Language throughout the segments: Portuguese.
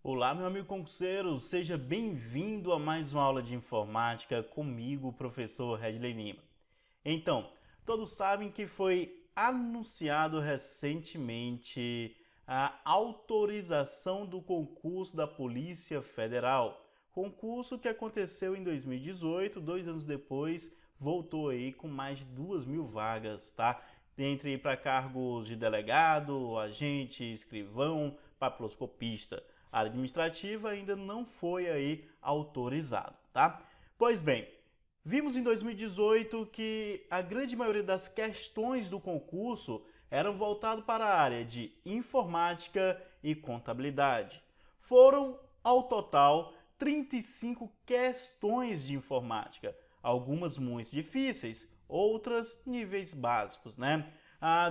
Olá, meu amigo concurseiro, seja bem-vindo a mais uma aula de informática comigo, professor Redley Lima. Então, todos sabem que foi anunciado recentemente a autorização do concurso da Polícia Federal. Concurso que aconteceu em 2018, 2 anos depois, voltou aí com mais de 2.000 vagas, tá? Entre para cargos de delegado, agente, escrivão, papiloscopista. A área administrativa ainda não foi aí autorizado, tá? Pois bem, vimos em 2018 que a grande maioria das questões do concurso eram voltadas para a área de informática e contabilidade. Foram, ao total, 35 questões de informática, algumas muito difíceis, outras níveis básicos, né?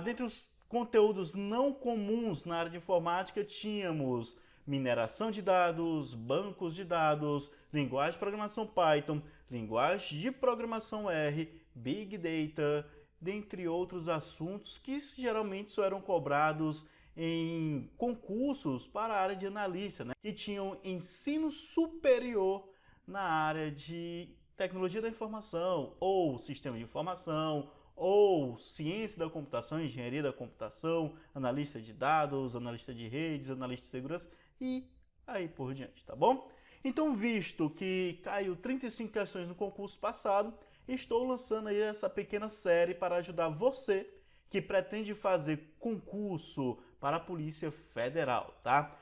Dentre os conteúdos não comuns na área de informática, tínhamos mineração de dados, bancos de dados, linguagem de programação Python, linguagem de programação R, Big Data, dentre outros assuntos que geralmente só eram cobrados em concursos para a área de analista, né? Que tinham ensino superior na área de tecnologia da informação, ou sistema de informação, ou ciência da computação, engenharia da computação, analista de dados, analista de redes, analista de segurança e aí por diante, tá bom? Então, visto que caiu 35 questões no concurso passado, estou lançando aí essa pequena série para ajudar você que pretende fazer concurso para a Polícia Federal, tá?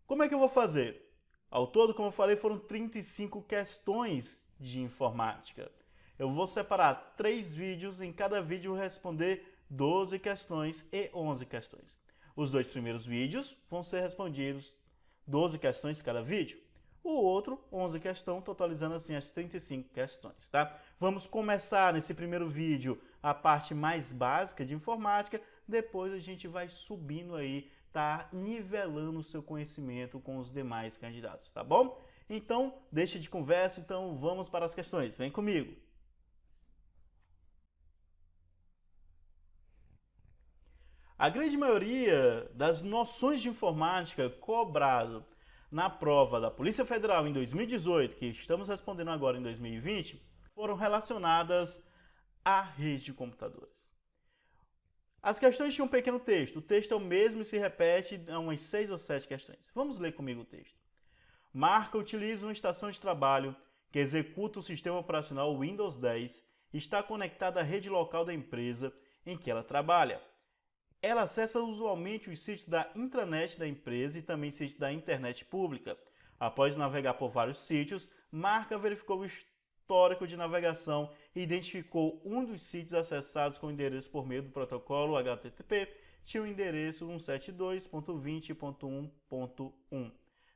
Como é que eu vou fazer? Ao todo, como eu falei, foram 35 questões de informática. Eu vou separar 3 vídeos, em cada vídeo eu vou responder 12 questões e 11 questões. Os 2 primeiros vídeos vão ser respondidos 12 questões cada vídeo. O outro, 11 questões, totalizando assim as 35 questões, tá? Vamos começar nesse primeiro vídeo a parte mais básica de informática, depois a gente vai subindo aí, tá nivelando o seu conhecimento com os demais candidatos, tá bom? Então, deixa de conversa, então vamos para as questões. Vem comigo. A grande maioria das noções de informática cobrado na prova da Polícia Federal em 2018, que estamos respondendo agora em 2020, foram relacionadas à rede de computadores. As questões tinham um pequeno texto, o texto é o mesmo e se repete em umas 6 ou 7 questões. Vamos ler comigo o texto. Marca utiliza uma estação de trabalho que executa o sistema operacional Windows 10 e está conectada à rede local da empresa em que ela trabalha. Ela acessa usualmente os sítios da intranet da empresa e também sítios da internet pública. Após navegar por vários sítios, Marca verificou o histórico de navegação e identificou um dos sítios acessados com endereço por meio do protocolo HTTP, tinha o endereço 172.20.1.1.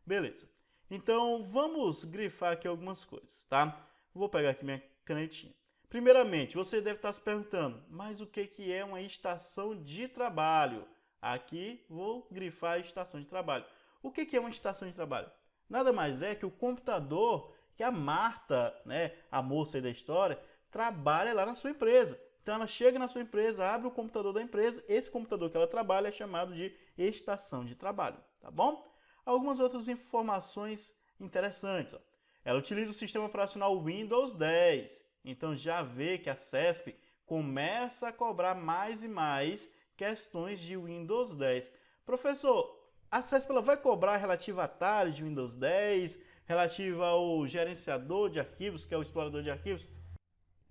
Beleza. Então, vamos grifar aqui algumas coisas, tá? Vou pegar aqui minha canetinha. Primeiramente, você deve estar se perguntando, mas o que é uma estação de trabalho? Aqui vou grifar a estação de trabalho. O que é uma estação de trabalho? Nada mais é que o computador que a Marta, né, a moça aí da história, trabalha lá na sua empresa. Então ela chega na sua empresa, abre o computador da empresa, esse computador que ela trabalha é chamado de estação de trabalho, tá bom? Algumas outras informações interessantes, ó. Ela utiliza o sistema operacional Windows 10. Então já vê que a CESP começa a cobrar mais e mais questões de Windows 10. Professor, a CESP ela vai cobrar relativa a atalhos de Windows 10, relativa ao gerenciador de arquivos, que é o explorador de arquivos?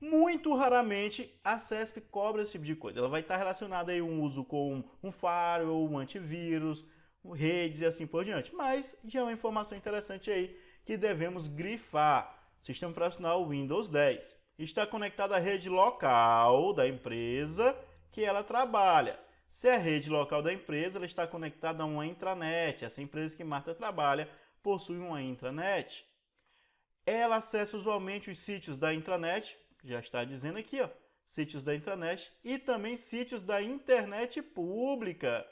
Muito raramente a CESP cobra esse tipo de coisa. Ela vai estar relacionada a um uso com um firewall, um antivírus, redes e assim por diante. Mas já é uma informação interessante aí que devemos grifar. Sistema operacional Windows 10 está conectado à rede local da empresa que ela trabalha. Se é a rede local da empresa, ela está conectada a uma intranet. Essa empresa que Marta trabalha possui uma intranet. Ela acessa usualmente os sítios da intranet, já está dizendo aqui, ó, sítios da intranet e também sítios da internet pública.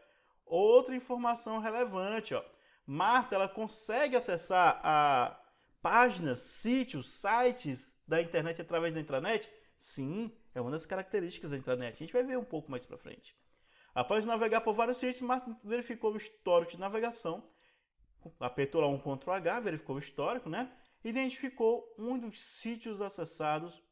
Outra informação relevante, ó. Marta, ela consegue acessar a páginas, sítios, sites da internet através da intranet? Sim, é uma das características da intranet. A gente vai ver um pouco mais para frente. Após navegar por vários sítios, Marta verificou o histórico de navegação apertou lá um Ctrl H, verificou o histórico, né? Identificou um dos sítios acessados.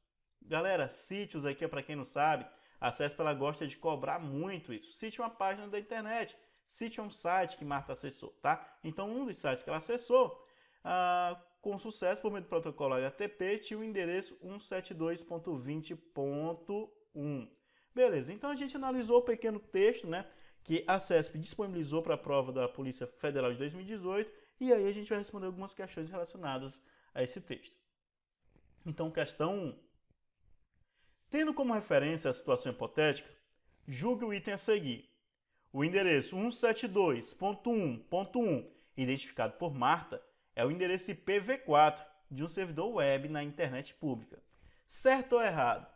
Galera, sítios aqui, para quem não sabe, a CESP ela gosta de cobrar muito isso. Sítio é uma página da internet, sítio é um site que Marta acessou, tá? Então, um dos sites que ela acessou, com sucesso, por meio do protocolo HTTP, tinha o endereço 172.20.1. Beleza, então a gente analisou o pequeno texto, né, que a CESP disponibilizou para a prova da Polícia Federal de 2018, e aí a gente vai responder algumas questões relacionadas a esse texto. Então, questão 1. Tendo como referência a situação hipotética, julgue o item a seguir. O endereço 172.1.1, identificado por Marta, é o endereço IPv4 de um servidor web na internet pública. Certo ou errado?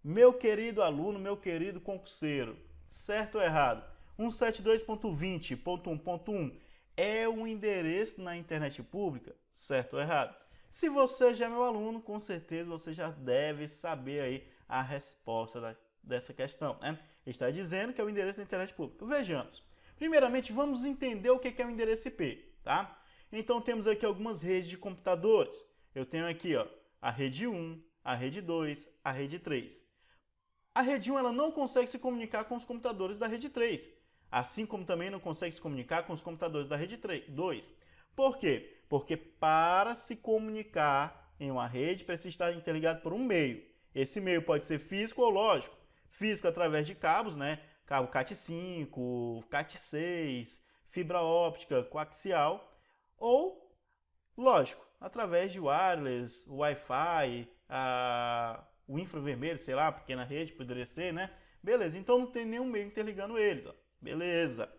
Meu querido aluno, meu querido concurseiro, certo ou errado? 172.20.1.1 é um endereço na internet pública? Certo ou errado? Se você já é meu aluno, com certeza você já deve saber aí a resposta dessa questão, né? Está dizendo que é o endereço da internet pública. Vejamos. Primeiramente, vamos entender o que é o endereço IP, tá? Então, temos aqui algumas redes de computadores. Eu tenho aqui, ó, a rede 1, a rede 2, a rede 3. A rede 1 ela não consegue se comunicar com os computadores da rede 3, assim como também não consegue se comunicar com os computadores da rede 2. Por quê? Porque para se comunicar em uma rede, precisa estar interligado por um meio. Esse meio pode ser físico ou lógico. Físico através de cabos, né? Cabo Cat5, Cat6, fibra óptica, coaxial, ou lógico, através de wireless, Wi-Fi, o infravermelho, sei lá, pequena rede poderia ser, né? Beleza, então não tem nenhum meio interligando eles, ó. Beleza.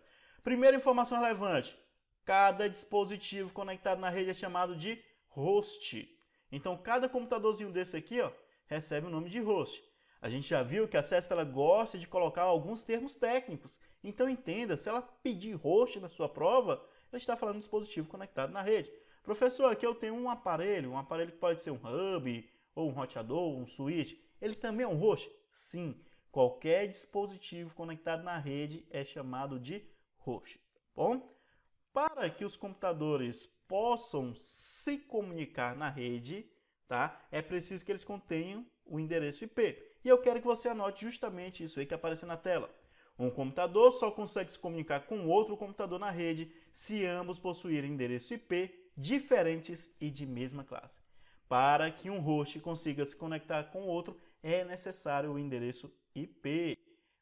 Primeira informação relevante, cada dispositivo conectado na rede é chamado de host. Então, cada computadorzinho desse aqui, ó, recebe o nome de host. A gente já viu que a CESP ela gosta de colocar alguns termos técnicos. Então, entenda, se ela pedir host na sua prova, ela está falando de dispositivo conectado na rede. Professor, aqui eu tenho um aparelho que pode ser um hub, ou um roteador, um switch. Ele também é um host? Sim. Qualquer dispositivo conectado na rede é chamado de host. Bom, para que os computadores possam se comunicar na rede, tá? É preciso que eles contenham o endereço IP. E eu quero que você anote justamente isso aí que apareceu na tela. Um computador só consegue se comunicar com outro computador na rede se ambos possuírem endereço IP diferentes e de mesma classe. Para que um host consiga se conectar com outro, é necessário o endereço IP.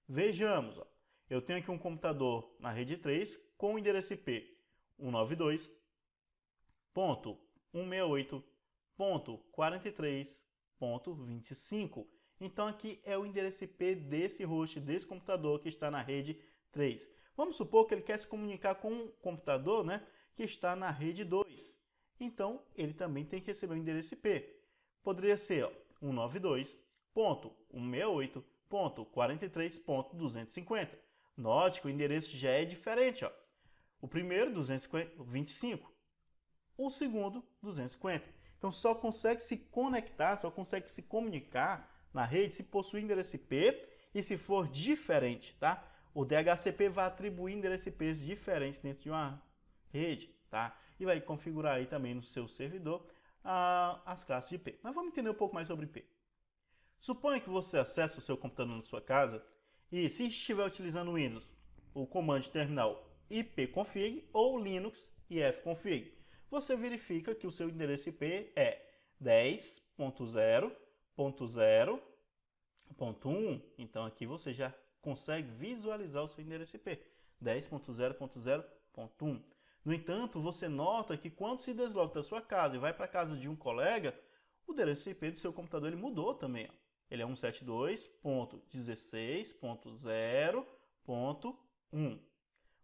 Vejamos, ó. Eu tenho aqui um computador na rede 3 com o endereço IP 192.168.43.25. Então aqui é o endereço IP desse host, desse computador que está na rede 3. Vamos supor que ele quer se comunicar com um computador, né, que está na rede 2. Então, ele também tem que receber o endereço IP. Poderia ser 192.168.43.250. Note que o endereço já é diferente. Ó. O primeiro, 225. O segundo, 250. Então, só consegue se conectar, só consegue se comunicar na rede se possuir endereço IP e se for diferente, tá? O DHCP vai atribuir endereços IPs diferentes dentro de uma rede, tá? E vai configurar aí também no seu servidor as classes de IP. Mas vamos entender um pouco mais sobre IP. Suponha que você acessa o seu computador na sua casa e, se estiver utilizando o Windows, o comando de terminal ipconfig ou Linux ifconfig. Você verifica que o seu endereço IP é 10.0.0.1. Então aqui você já consegue visualizar o seu endereço IP. 10.0.0.1. No entanto, você nota que quando se desloca da sua casa e vai para a casa de um colega, o endereço IP do seu computador ele mudou também. Ó. Ele é 172.16.0.1.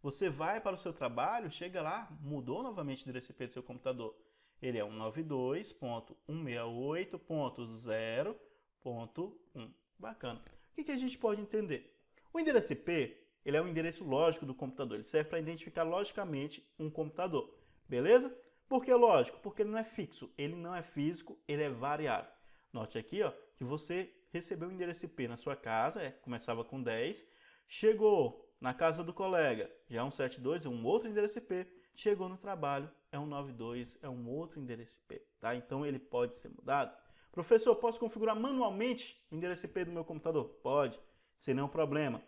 Você vai para o seu trabalho, chega lá, mudou novamente o endereço IP do seu computador. Ele é 192.168.0.1. Bacana. O que a gente pode entender? O endereço IP ele é um endereço lógico do computador. Ele serve para identificar logicamente um computador. Beleza? Por que lógico? Porque ele não é fixo, ele não é físico, ele é variável. Note aqui ó, que você recebeu o endereço IP na sua casa, começava com 10, chegou na casa do colega, já é 172, é um outro endereço IP, chegou no trabalho, é um 92, é um outro endereço IP, tá? Então ele pode ser mudado. Professor, posso configurar manualmente o endereço IP do meu computador? Pode, sem nenhum problema.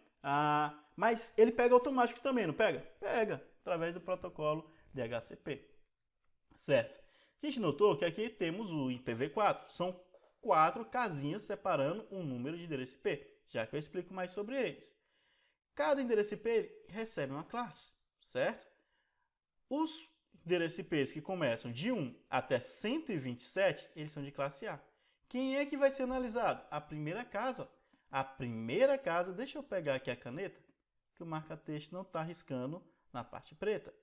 Mas ele pega automático também, não pega? Pega, através do protocolo DHCP. Certo. A gente notou que aqui temos o IPv4. São 4 casinhas separando um número de endereço IP, já que eu explico mais sobre eles. Cada endereço IP recebe uma classe, certo? Os endereços IPs que começam de 1 até 127, eles são de classe A. Quem é que vai ser analisado? A primeira casa. A primeira casa, deixa eu pegar aqui a caneta, que o marca-texto não está riscando na parte preta.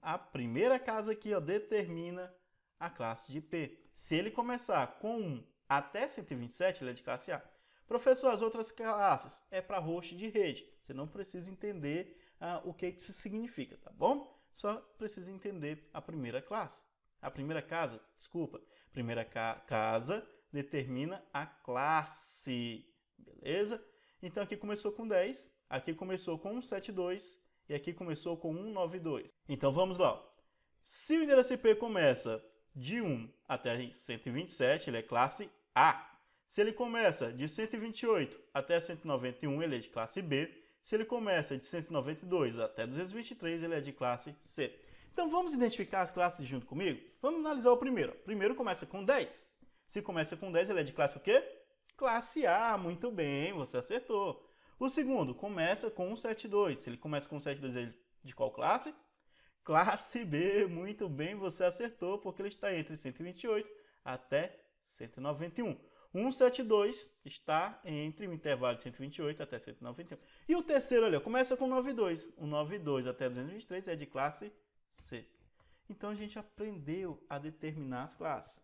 A primeira casa aqui, ó, determina a classe de IP. Se ele começar com 1 até 127, ele é de classe A. Professor, as outras classes é para host de rede. Você não precisa entender o que isso significa, tá bom? Só precisa entender a primeira classe. A primeira casa, desculpa. Primeira casa determina a classe. Beleza? Então aqui começou com 10, aqui começou com 172 e aqui começou com 192. Então vamos lá. Se o endereço IP começa de 1 até 127, ele é classe A. Se ele começa de 128 até 191, ele é de classe B. Se ele começa de 192 até 223, ele é de classe C. Então vamos identificar as classes junto comigo? Vamos analisar o primeiro. O primeiro começa com 10. Se começa com 10, ele é de classe o quê? Classe A. Muito bem, você acertou. O segundo começa com 172. Se ele começa com 172, ele é de qual classe? Classe B. Muito bem, você acertou, porque ele está entre 128 até 191. 172 está entre o intervalo de 128 até 191. E o terceiro ali, ó, começa com 92. O 92 até 223 é de classe C. Então a gente aprendeu a determinar as classes.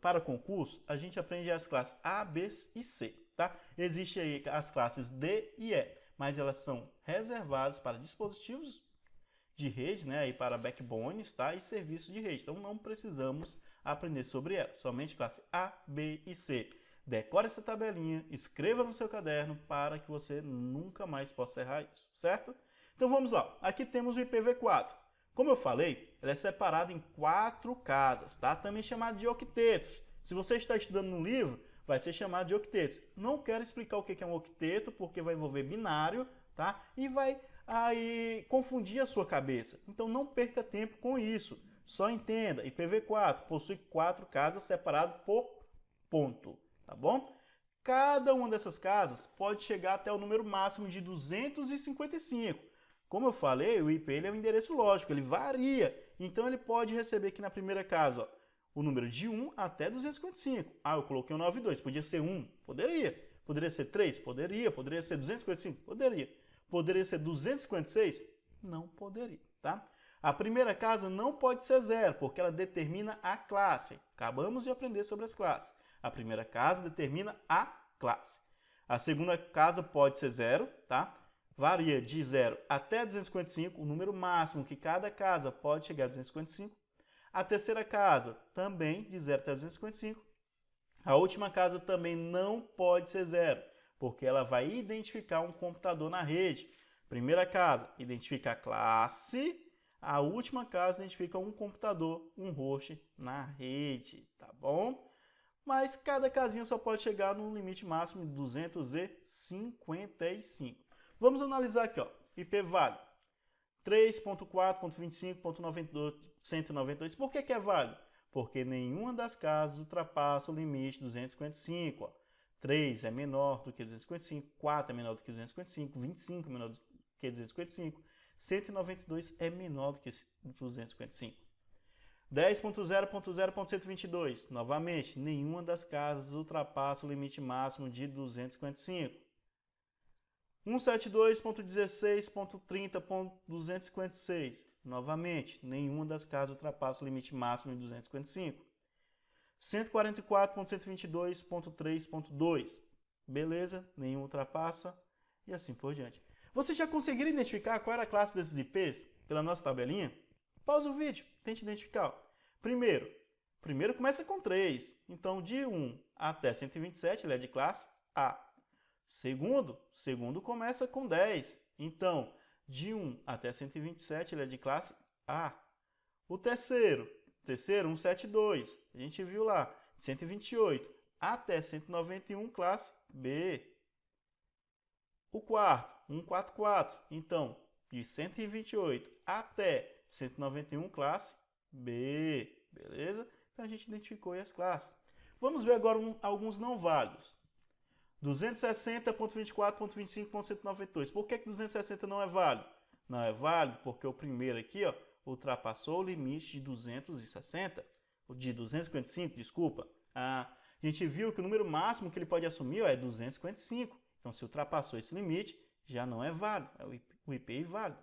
Para concurso, a gente aprende as classes A, B e C. Tá? Existem aí as classes D e E, mas elas são reservadas para dispositivos de rede, né, e para backbones, tá, e serviços de rede. Então não precisamos aprender sobre elas, somente classe A, B e C. Decore essa tabelinha, escreva no seu caderno para que você nunca mais possa errar isso, certo? Então vamos lá, aqui temos o IPv4. Como eu falei, ela é separada em 4 casas, tá? Também chamado de octetos. Se você está estudando no livro, vai ser chamado de octetos. Não quero explicar o que é um octeto, porque vai envolver binário, tá? E vai aí confundir a sua cabeça. Então não perca tempo com isso. Só entenda, IPv4 possui 4 casas separadas por ponto, tá bom? Cada uma dessas casas pode chegar até o número máximo de 255. Como eu falei, o IP ele é um endereço lógico, ele varia. Então ele pode receber aqui na primeira casa, ó, o número de 1 até 255. Eu coloquei um 92, podia ser 1? Poderia. Poderia ser 3? Poderia. Poderia ser 255? Poderia. Poderia ser 256? Não poderia, tá? A primeira casa não pode ser 0, porque ela determina a classe. Acabamos de aprender sobre as classes. A primeira casa determina a classe. A segunda casa pode ser 0, tá? Varia de 0 até 255, o número máximo que cada casa pode chegar a 255. A terceira casa também de 0 até 255. A última casa também não pode ser 0, porque ela vai identificar um computador na rede. Primeira casa identifica a classe, a última casa identifica um computador, um host na rede, tá bom? Mas cada casinha só pode chegar no limite máximo de 255. Vamos analisar aqui, ó, IP válido. 3.4.25.192. Por que é válido? Porque nenhuma das casas ultrapassa o limite de 255. Ó. 3 é menor do que 255, 4 é menor do que 255, 25 é menor do que 255, 192 é menor do que 255. 10.0.0.122. Novamente, nenhuma das casas ultrapassa o limite máximo de 255. 172.16.30.256. Novamente, nenhuma das casas ultrapassa o limite máximo de 255. 144.122.3.2. Beleza, nenhum ultrapassa e assim por diante. Vocês já conseguiram identificar qual era a classe desses IPs pela nossa tabelinha? Pausa o vídeo, tente identificar. Primeiro começa com 3, então de 1 até 127 ele é de classe A. Segundo começa com 10, então de 1 até 127 ele é de classe A. O terceiro 172, a gente viu lá, 128 até 191, classe B. O quarto, 144, então, de 128 até 191, classe B, beleza? Então a gente identificou aí as classes. Vamos ver agora alguns não válidos. 260.24.25.192. Por que 260 não é válido? Não é válido porque o primeiro aqui, ó, ultrapassou o limite de 260, de 255, desculpa. A gente viu que o número máximo que ele pode assumir, ó, é 255. Então, se ultrapassou esse limite, já não é válido, é o IP inválido.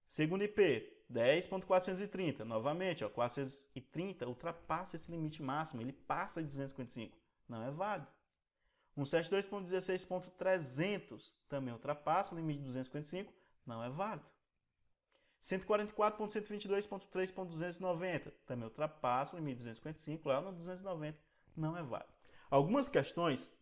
Segundo IP, 10.430, novamente, ó, 430 ultrapassa esse limite máximo, ele passa de 255, não é válido. 172.16.300 também ultrapassa o limite de 255, não é válido. 144.122.3.290 também ultrapassa o limite de 255, lá no 290, não é válido. Algumas questões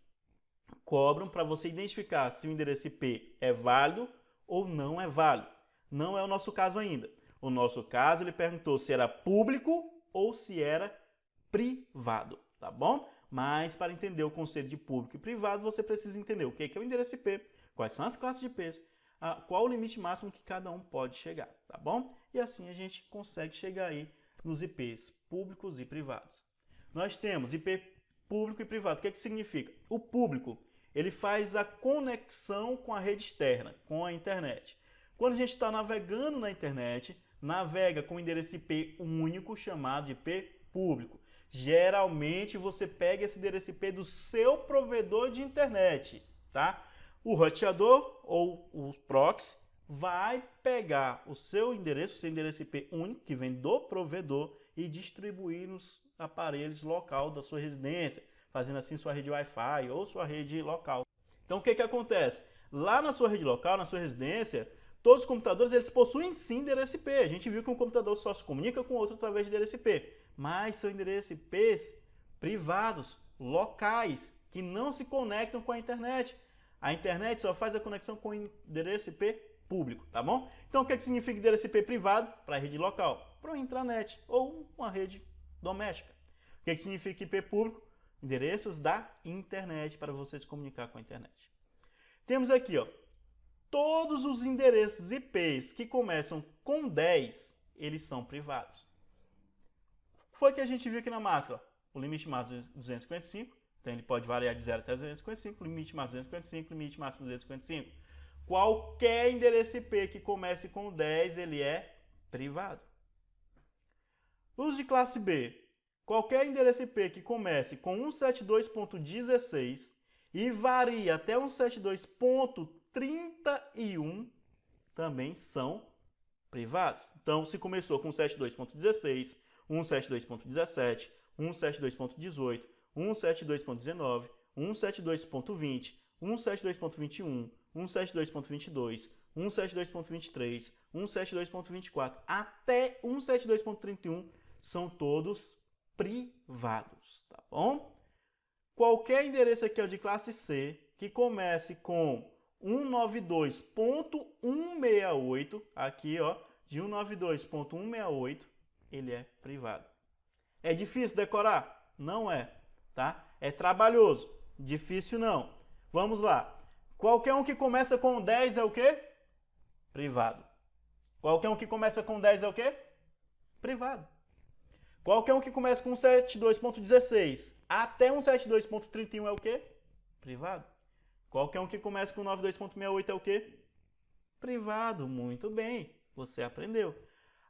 cobram para você identificar se o endereço IP é válido ou não é válido. Não é o nosso caso ainda. O nosso caso, ele perguntou se era público ou se era privado, tá bom? Mas para entender o conceito de público e privado, você precisa entender o que é o endereço IP, quais são as classes de IPs, qual o limite máximo que cada um pode chegar, tá bom? E assim a gente consegue chegar aí nos IPs públicos e privados. Nós temos IP público e privado. O que significa? O público, ele faz a conexão com a rede externa, com a internet. Quando a gente está navegando na internet, navega com o endereço IP único, chamado de IP público. Geralmente você pega esse endereço IP do seu provedor de internet, tá? O roteador ou o proxy vai pegar o seu endereço IP único, que vem do provedor, e distribuir nos aparelhos local da sua residência, fazendo assim sua rede Wi-Fi ou sua rede local. Então o que acontece? Lá na sua rede local, na sua residência, todos os computadores eles possuem sim endereço IP. A gente viu que um computador só se comunica com o outro através de endereço IP. Mas são endereços IPs privados, locais, que não se conectam com a internet. A internet só faz a conexão com o endereço IP público, tá bom? Então o que significa endereço IP privado? Para a rede local, para o intranet ou uma rede doméstica. O que significa IP público? Endereços da internet para você se comunicar com a internet. Temos aqui, ó, todos os endereços IPs que começam com 10, eles são privados. Foi que a gente viu aqui na máscara. O limite máximo é 255, então ele pode variar de 0 até 255, limite máximo 255, limite máximo 255. Qualquer endereço IP que comece com 10, ele é privado. Os de classe B. Qualquer endereço IP que comece com 172.16 e varie até 172.31 também são privados. Então, se começou com 172.16, 172.17, 172.18, 172.19, 172.20, 172.21, 172.22, 172.23, 172.24 até 172.31 são todos privados, tá bom? Qualquer endereço aqui ó, de classe C que comece com 192.168, aqui ó, de 192.168, ele é privado. É difícil decorar? Não é, tá? É trabalhoso, difícil não. Vamos lá. Qualquer um que começa com 10 é o quê? Privado. Qualquer um que começa com 10 é o quê? Privado. Qualquer um que começa com 172.16 até 172.31 é o quê? Privado. Qualquer um que começa com 92.68 é o quê? Privado. Muito bem, você aprendeu.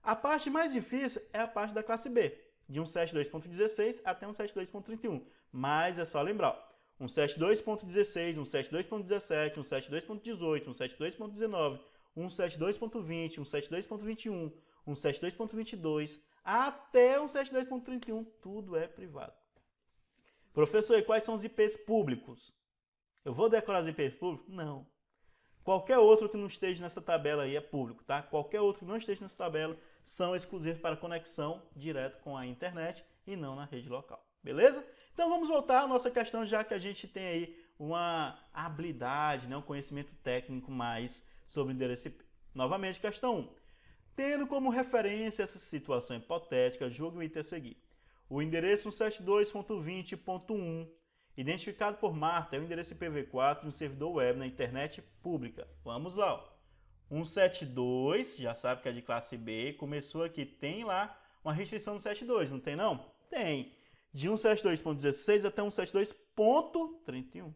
A parte mais difícil é a parte da classe B, de 172.16 até 172.31. Mas é só lembrar, 172.16, 172.17, 172.18, 172.19, 172.20, 172.21, 172.22, até 172.31, tudo é privado. Professor, e quais são os IPs públicos? Eu vou decorar os IPs públicos? Não. Qualquer outro que não esteja nessa tabela aí é público, tá? Qualquer outro que não esteja nessa tabela são exclusivos para conexão direto com a internet e não na rede local. Beleza? Então vamos voltar à nossa questão, já que a gente tem aí uma habilidade, né, um conhecimento técnico mais sobre o endereço IP. Novamente, questão 1. Tendo como referência essa situação hipotética, julgue o item a seguir. O endereço 172.20.1, identificado por Marta, é o endereço IPv4 de um servidor web na internet pública. Vamos lá. 172, já sabe que é de classe B, começou aqui, tem lá uma restrição no 172, não tem não? Tem. De 172.16 até 172.31.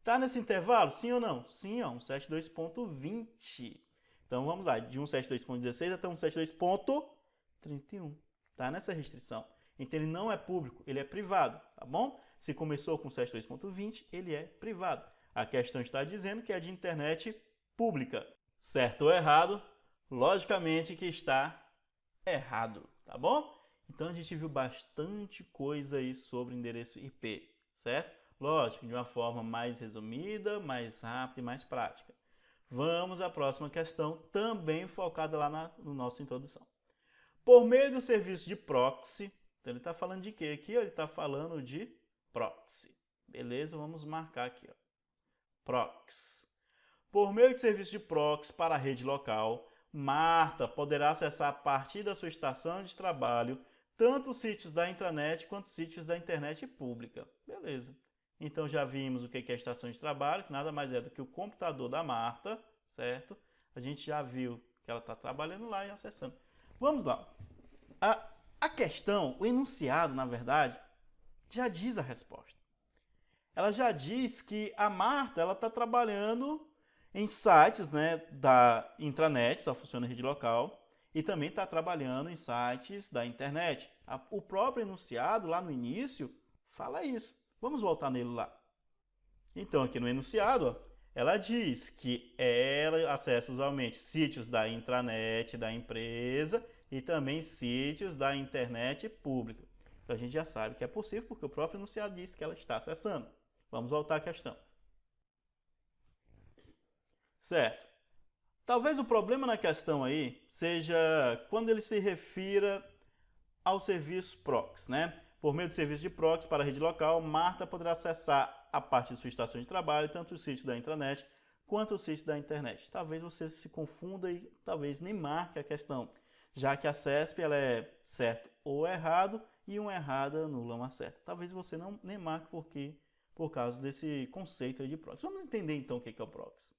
Tá nesse intervalo? Sim ou não? Sim, ó, 172.20. Então vamos lá, de 172.16 até 172.31. Tá nessa restrição. Então ele não é público, ele é privado, tá bom? Se começou com 172.20, ele é privado. A questão está dizendo que é de internet pública. Certo ou errado? Logicamente que está errado, tá bom? Então a gente viu bastante coisa aí sobre endereço IP, certo? Lógico, de uma forma mais resumida, mais rápida e mais prática. Vamos à próxima questão, também focada lá na nossa introdução. Por meio do serviço de proxy, então ele está falando de quê aqui? Ele está falando de proxy. Beleza? Vamos marcar aqui, ó. Proxy. Por meio de serviço de proxy para a rede local, Marta poderá acessar a partir da sua estação de trabalho tanto os sítios da intranet quanto os sítios da internet pública. Beleza. Então já vimos o que é a estação de trabalho, que nada mais é do que o computador da Marta, certo? A gente já viu que ela está trabalhando lá e acessando. Vamos lá. A questão, o enunciado, na verdade, já diz a resposta. Ela já diz que a Marta está trabalhando em sites, né, da intranet, só funciona em rede local, e também está trabalhando em sites da internet. O próprio enunciado, lá no início, fala isso. Vamos voltar nele lá. Então, aqui no enunciado, ó, ela diz que ela acessa usualmente sítios da intranet da empresa e também sítios da internet pública. Então, a gente já sabe que é possível, porque o próprio enunciado diz que ela está acessando. Vamos voltar à questão. Certo. Talvez o problema na questão aí seja quando ele se refira ao serviço proxy, né? Por meio do serviço de proxy para a rede local, Marta poderá acessar a parte de sua estação de trabalho, tanto os sítios da intranet quanto os sítios da internet. Talvez você se confunda e talvez nem marque a questão, já que a CESP ela é certo ou errado e um errado anula uma certa. Talvez você nem marque por causa desse conceito aí de proxy. Vamos entender então o que é o proxy.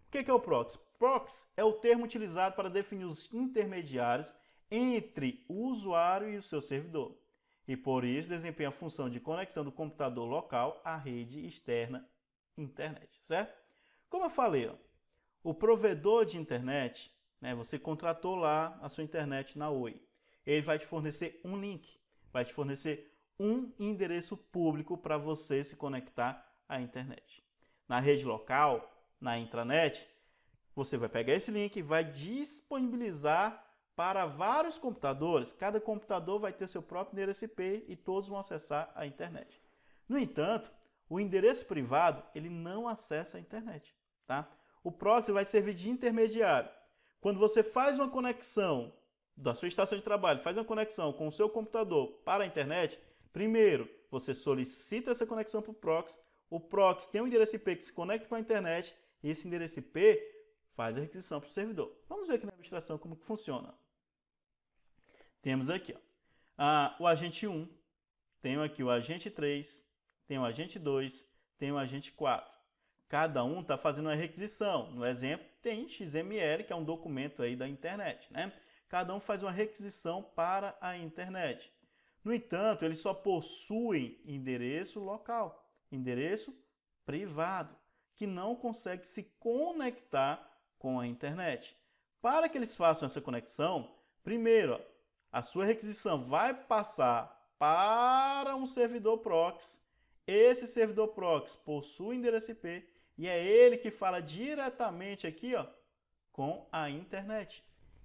O que é o proxy? Proxy é o termo utilizado para definir os intermediários entre o usuário e o seu servidor, e por isso desempenha a função de conexão do computador local à rede externa internet, certo? Como eu falei, ó, o provedor de internet, né, você contratou lá a sua internet na Oi, ele vai te fornecer um link, vai te fornecer um endereço público para você se conectar à internet. Na rede local, na intranet, você vai pegar esse link e vai disponibilizar para vários computadores. Cada computador vai ter seu próprio endereço IP e todos vão acessar a internet. No entanto, o endereço privado ele não acessa a internet, tá? O proxy vai servir de intermediário. Quando você faz uma conexão da sua estação de trabalho, faz uma conexão com o seu computador para a internet, primeiro você solicita essa conexão para o proxy tem um endereço IP que se conecta com a internet e esse endereço IP faz a requisição para o servidor. Vamos ver aqui na abstração como que funciona. Temos aqui ó, o agente 1, tenho aqui o agente 3, tem o agente 2, tem o agente 4. Cada um está fazendo uma requisição. No exemplo, tem XML, que é um documento aí da internet, né? Cada um faz uma requisição para a internet. No entanto, eles só possuem endereço local, endereço privado, que não consegue se conectar com a internet. Para que eles façam essa conexão, primeiro, ó, a sua requisição vai passar para um servidor proxy. Esse servidor proxy possui endereço IP e é ele que fala diretamente aqui, ó, com a internet.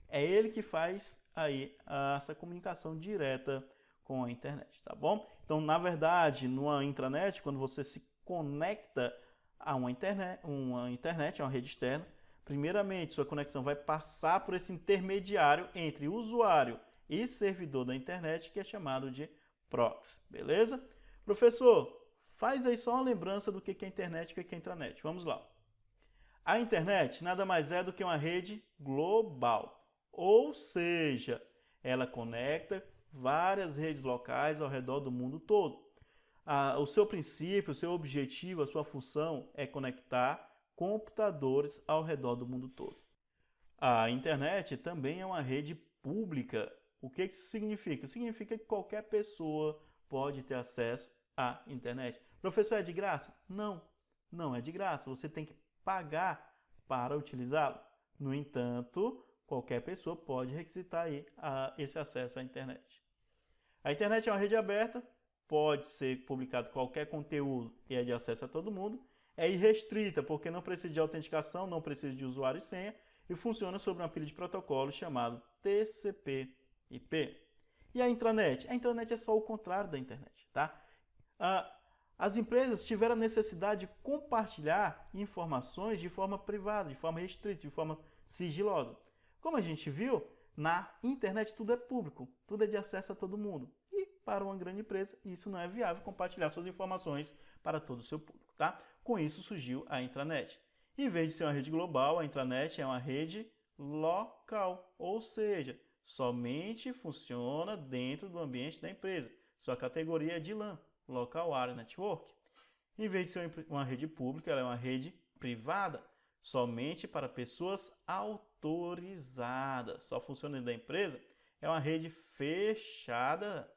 É ele que faz aí essa comunicação direta com a internet, tá bom? Então, na verdade, numa intranet, quando você se conecta a uma internet, a uma rede externa, primeiramente, sua conexão vai passar por esse intermediário entre usuário e servidor da internet, que é chamado de proxy, beleza? Professor, faz aí só uma lembrança do que é internet e o que é intranet. Vamos lá. A internet nada mais é do que uma rede global. Ou seja, ela conecta várias redes locais ao redor do mundo todo. O seu princípio, o seu objetivo, a sua função é conectar computadores ao redor do mundo todo. A internet também é uma rede pública. O que isso significa? Significa que qualquer pessoa pode ter acesso à internet. Professor, é de graça? Não, não é de graça. Você tem que pagar para utilizá-lo. No entanto, qualquer pessoa pode requisitar aí esse acesso à internet. A internet é uma rede aberta, pode ser publicado qualquer conteúdo e é de acesso a todo mundo. É irrestrita, porque não precisa de autenticação, não precisa de usuário e senha e funciona sobre uma pilha de protocolo chamado TCP/IP. E a intranet? A intranet é só o contrário da internet, tá? As empresas tiveram a necessidade de compartilhar informações de forma privada, de forma restrita, de forma sigilosa. Como a gente viu, na internet tudo é público, tudo é de acesso a todo mundo. E para uma grande empresa, isso não é viável compartilhar suas informações para todo o seu público, tá? Com isso surgiu a intranet. Em vez de ser uma rede global, a intranet é uma rede local, ou seja, somente funciona dentro do ambiente da empresa. Sua categoria é de LAN, Local Area Network. Em vez de ser uma rede pública, ela é uma rede privada, somente para pessoas autorizadas. Só funciona dentro da empresa. É uma rede fechada,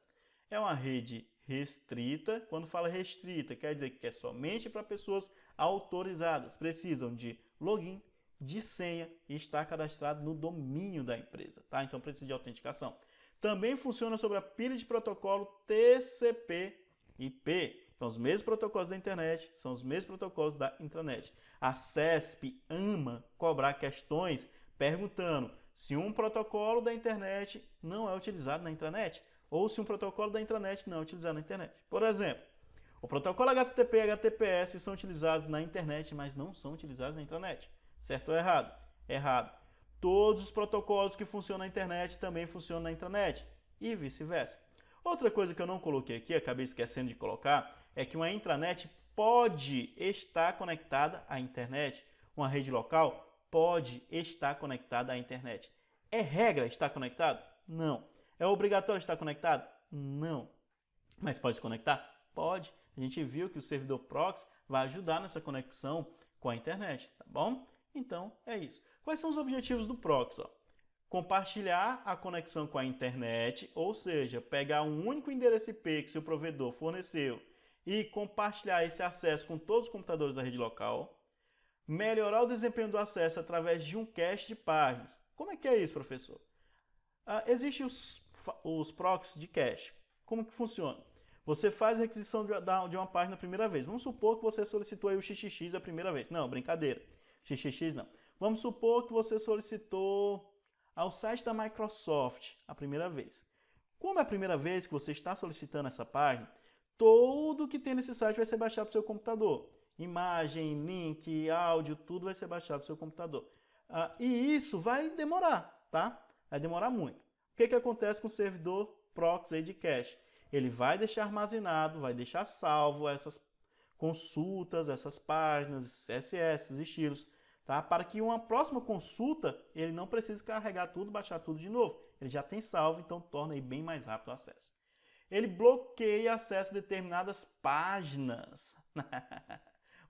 é uma rede restrita. Quando fala restrita, quer dizer que é somente para pessoas autorizadas. Precisam de login, de senha e estar cadastrado no domínio da empresa, tá? Então precisa de autenticação. Também funciona sobre a pilha de protocolo TCP/IP. São os mesmos protocolos da internet, são os mesmos protocolos da intranet. A CESP ama cobrar questões perguntando se um protocolo da internet não é utilizado na intranet ou se um protocolo da intranet não é utilizado na internet. Por exemplo, o protocolo HTTP e HTTPS são utilizados na internet, mas não são utilizados na intranet. Certo ou errado? Errado. Todos os protocolos que funcionam na internet também funcionam na intranet e vice-versa. Outra coisa que eu não coloquei aqui, acabei esquecendo de colocar, é que uma intranet pode estar conectada à internet. Uma rede local pode estar conectada à internet. É regra estar conectado? Não. É obrigatório estar conectado? Não. Mas pode se conectar? Pode. A gente viu que o servidor proxy vai ajudar nessa conexão com a internet, tá bom? Então, é isso. Quais são os objetivos do proxy? Compartilhar a conexão com a internet, ou seja, pegar um único endereço IP que seu provedor forneceu e compartilhar esse acesso com todos os computadores da rede local. Melhorar o desempenho do acesso através de um cache de páginas. Como é que é isso, professor? Existem os proxies de cache. Como que funciona? Você faz a requisição de uma página a primeira vez. Vamos supor que você solicitou aí o XXX a primeira vez. Não, brincadeira. XXX não. Vamos supor que você solicitou ao site da Microsoft a primeira vez. Como é a primeira vez que você está solicitando essa página, tudo que tem nesse site vai ser baixado para o seu computador. Imagem, link, áudio, tudo vai ser baixado para o seu computador. E isso vai demorar, tá? Vai demorar muito. O que acontece com o servidor proxy de cache? Ele vai deixar armazenado, vai deixar salvo essas consultas, essas páginas, CSS, os estilos, tá? Para que uma próxima consulta ele não precise carregar tudo, baixar tudo de novo. Ele já tem salvo, então torna aí bem mais rápido o acesso. Ele bloqueia acesso a determinadas páginas.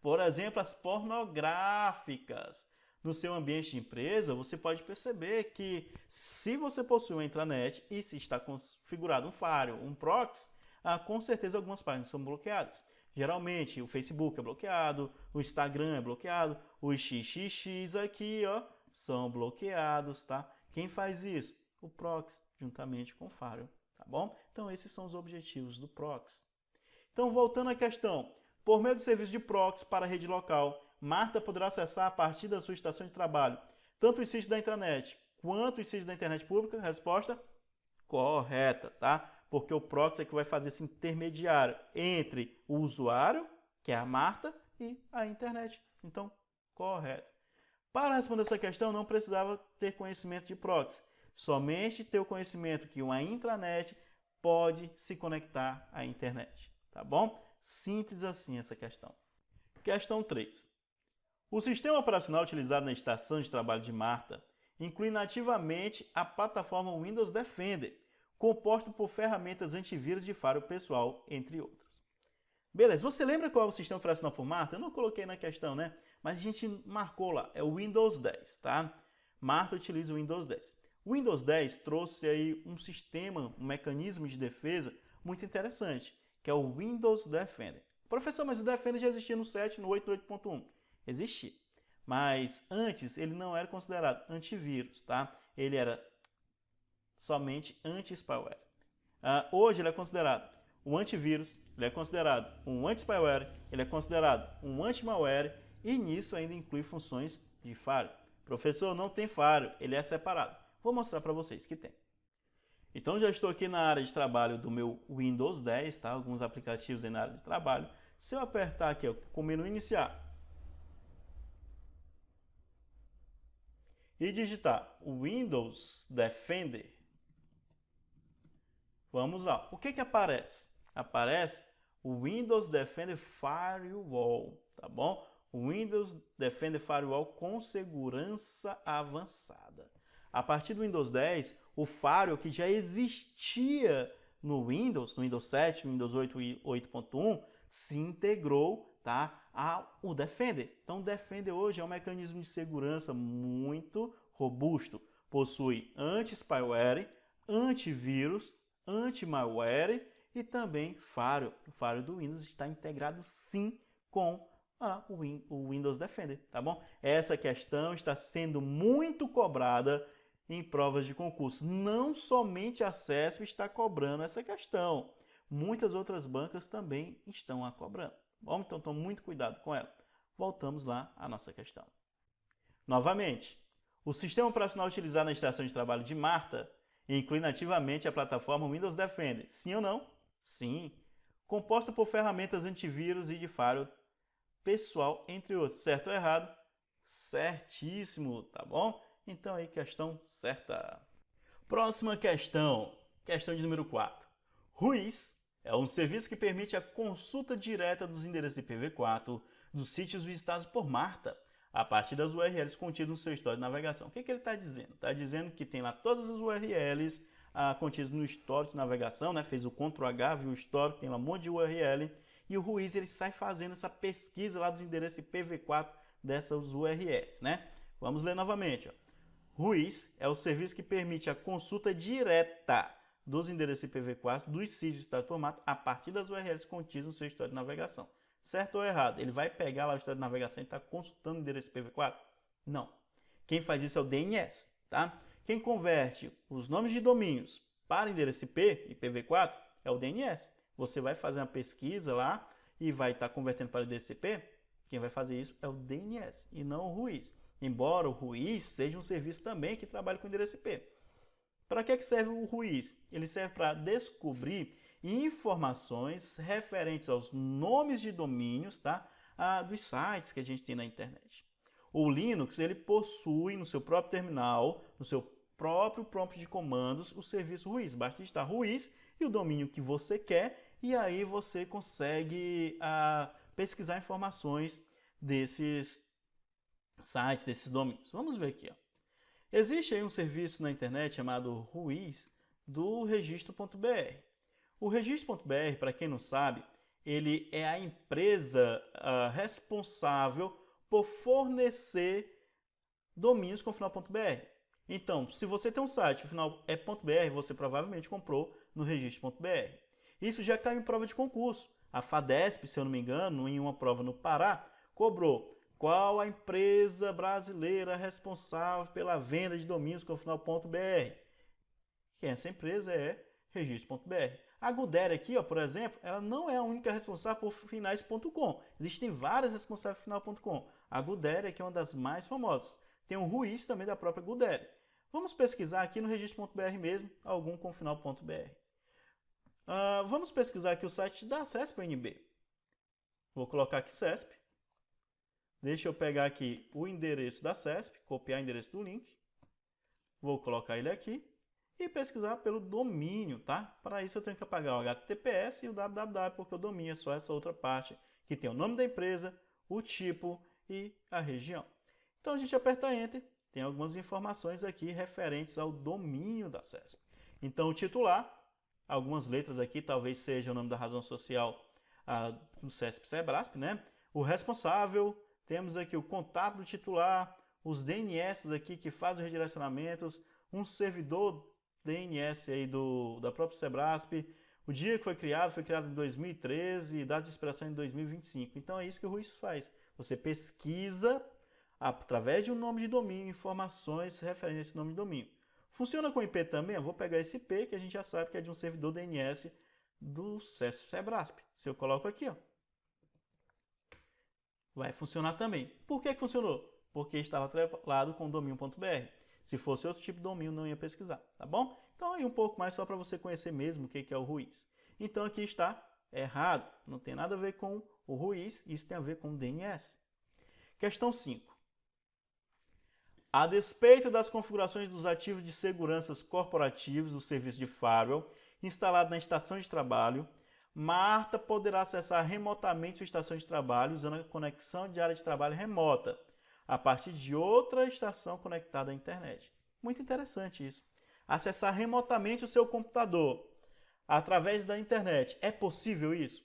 Por exemplo, as pornográficas. No seu ambiente de empresa, você pode perceber que se você possui uma intranet e se está configurado um firewall, um proxy, com certeza algumas páginas são bloqueadas. Geralmente o Facebook é bloqueado, o Instagram é bloqueado, os XXX aqui são bloqueados, tá? Quem faz isso? O proxy, juntamente com o firewall, tá bom? Então esses são os objetivos do proxy. Então voltando à questão, por meio do serviço de proxy para a rede local, Marta poderá acessar a partir da sua estação de trabalho tanto os sítios da intranet quanto os sítios da internet pública? Resposta correta, tá? Porque o proxy é que vai fazer esse intermediário entre o usuário, que é a Marta, e a internet. Então, correto. Para responder essa questão, não precisava ter conhecimento de proxy. Somente ter o conhecimento que uma intranet pode se conectar à internet. Tá bom? Simples assim essa questão. Questão 3. O sistema operacional utilizado na estação de trabalho de Marta inclui nativamente a plataforma Windows Defender, composto por ferramentas antivírus de firewall pessoal, entre outras. Beleza, você lembra qual é o sistema operacional por Marta? Eu não coloquei na questão, né? Mas a gente marcou lá, é o Windows 10, tá? Marta utiliza o Windows 10. O Windows 10 trouxe aí um sistema, um mecanismo de defesa muito interessante, que é o Windows Defender. Professor, mas o Defender já existia no 7, no 8, no 8.1. Existia. Mas antes ele não era considerado antivírus, tá? Ele era somente anti-spyware. Hoje ele é considerado um antivírus, ele é considerado um anti-spyware, ele é considerado um anti-malware e nisso ainda inclui funções de firewall. Professor, não tem firewall, ele é separado. Vou mostrar para vocês que tem. Então já estou aqui na área de trabalho do meu Windows 10, tá? Alguns aplicativos aí na área de trabalho. Se eu apertar aqui ó, com o menu iniciar e digitar o Windows Defender, vamos lá. O que aparece? Aparece o Windows Defender Firewall, tá bom? O Windows Defender Firewall com segurança avançada. A partir do Windows 10, o firewall que já existia no Windows 7, no Windows 8 e 8.1, se integrou, tá, ao Defender. Então, o Defender hoje é um mecanismo de segurança muito robusto. Possui anti-spyware, antivírus, anti-malware e também firewall. O firewall do Windows está integrado sim com o Windows Defender, tá bom? Essa questão está sendo muito cobrada em provas de concurso. Não somente a CESP está cobrando essa questão. Muitas outras bancas também estão a cobrando. Bom, então tome muito cuidado com ela. Voltamos lá à nossa questão. Novamente, o sistema operacional utilizado na estação de trabalho de Marta inclui nativamente a plataforma Windows Defender. Sim ou não? Sim. Composta por ferramentas antivírus e de firewall pessoal, entre outros. Certo ou errado? Certíssimo, tá bom? Então aí, questão certa. Próxima questão. Questão de número 4. Ruiz é um serviço que permite a consulta direta dos endereços IPv4 dos sítios visitados por Marta, a partir das URLs contidas no seu histórico de navegação. O que ele está dizendo? Está dizendo que tem lá todas as URLs contidas no histórico de navegação, né? Fez o Ctrl+H, viu o histórico, tem lá um monte de URL, e o Ruiz ele sai fazendo essa pesquisa lá dos endereços IPv4 dessas URLs, né? Vamos ler novamente, ó. Ruiz é o serviço que permite a consulta direta dos endereços IPv4 dos sítios visitados por Marta a partir das URLs contidas no seu histórico de navegação. Certo ou errado? Ele vai pegar lá o histórico de navegação e está consultando o endereço IPv4? Não. Quem faz isso é o DNS, tá? Quem converte os nomes de domínios para endereço IP, IPv4, é o DNS. Você vai fazer uma pesquisa lá e vai estar convertendo para o endereço IP. Quem vai fazer isso é o DNS e não o Ruiz. Embora o Ruiz seja um serviço também que trabalha com endereço IP. Para que serve o Ruiz? Ele serve para descobrir informações referentes aos nomes de domínios, tá? Dos sites que a gente tem na internet. O Linux ele possui no seu próprio terminal, no seu próprio prompt de comandos, o serviço Ruiz. Basta digitar Ruiz e o domínio que você quer e aí você consegue pesquisar informações desses sites, desses domínios. Vamos ver aqui, ó. Existe aí um serviço na internet chamado Ruiz do registro.br. O registro.br, para quem não sabe, ele é a empresa responsável por fornecer domínios com final.br. Então, se você tem um site que o final é .br, você provavelmente comprou no registro.br. Isso já caiu em prova de concurso. A FADESP, se eu não me engano, em uma prova no Pará, cobrou qual a empresa brasileira responsável pela venda de domínios com final.br. Essa empresa é registro.br. A Gudera aqui, ó, por exemplo, ela não é a única responsável por finais.com. Existem várias responsáveis por final.com. A Gudera aqui é uma das mais famosas. Tem o Ruiz também da própria Gudera. Vamos pesquisar aqui no registro.br mesmo, algum com final.br. Vamos pesquisar aqui o site da CESP-UNB. Vou colocar aqui CESP. Deixa eu pegar aqui o endereço da CESP, copiar o endereço do link. Vou colocar ele aqui e pesquisar pelo domínio, tá? Para isso eu tenho que apagar o HTTPS e o www, porque o domínio é só essa outra parte que tem o nome da empresa, o tipo e a região. Então a gente aperta Enter tem algumas informações aqui referentes ao domínio da CESP. Então, o titular, algumas letras aqui, talvez seja o nome da razão social do CESP-SEBRASP, né? O responsável, temos aqui o contato do titular, os DNS aqui que fazem os redirecionamentos, um servidor DNS aí da própria SEBRASP, o dia que foi criado em 2013, data de expiração em 2025. Então é isso que o RUIS faz. Você pesquisa, através de um nome de domínio, informações referentes a esse nome de domínio. Funciona com IP também? Eu vou pegar esse IP, que a gente já sabe que é de um servidor DNS do CESP-SEBRASP. Se eu coloco aqui, ó, vai funcionar também. Por que funcionou? Porque estava atrelado com domínio.br. Se fosse outro tipo de domínio, não ia pesquisar, tá bom? Então aí um pouco mais só para você conhecer mesmo o que é o RUIS. Então aqui está errado, não tem nada a ver com o RUIS, isso tem a ver com o DNS. Questão 5. A despeito das configurações dos ativos de segurança corporativos do serviço de firewall instalado na estação de trabalho, Marta poderá acessar remotamente sua estação de trabalho usando a conexão de área de trabalho remota, a partir de outra estação conectada à internet. Muito interessante isso. Acessar remotamente o seu computador através da internet. É possível isso?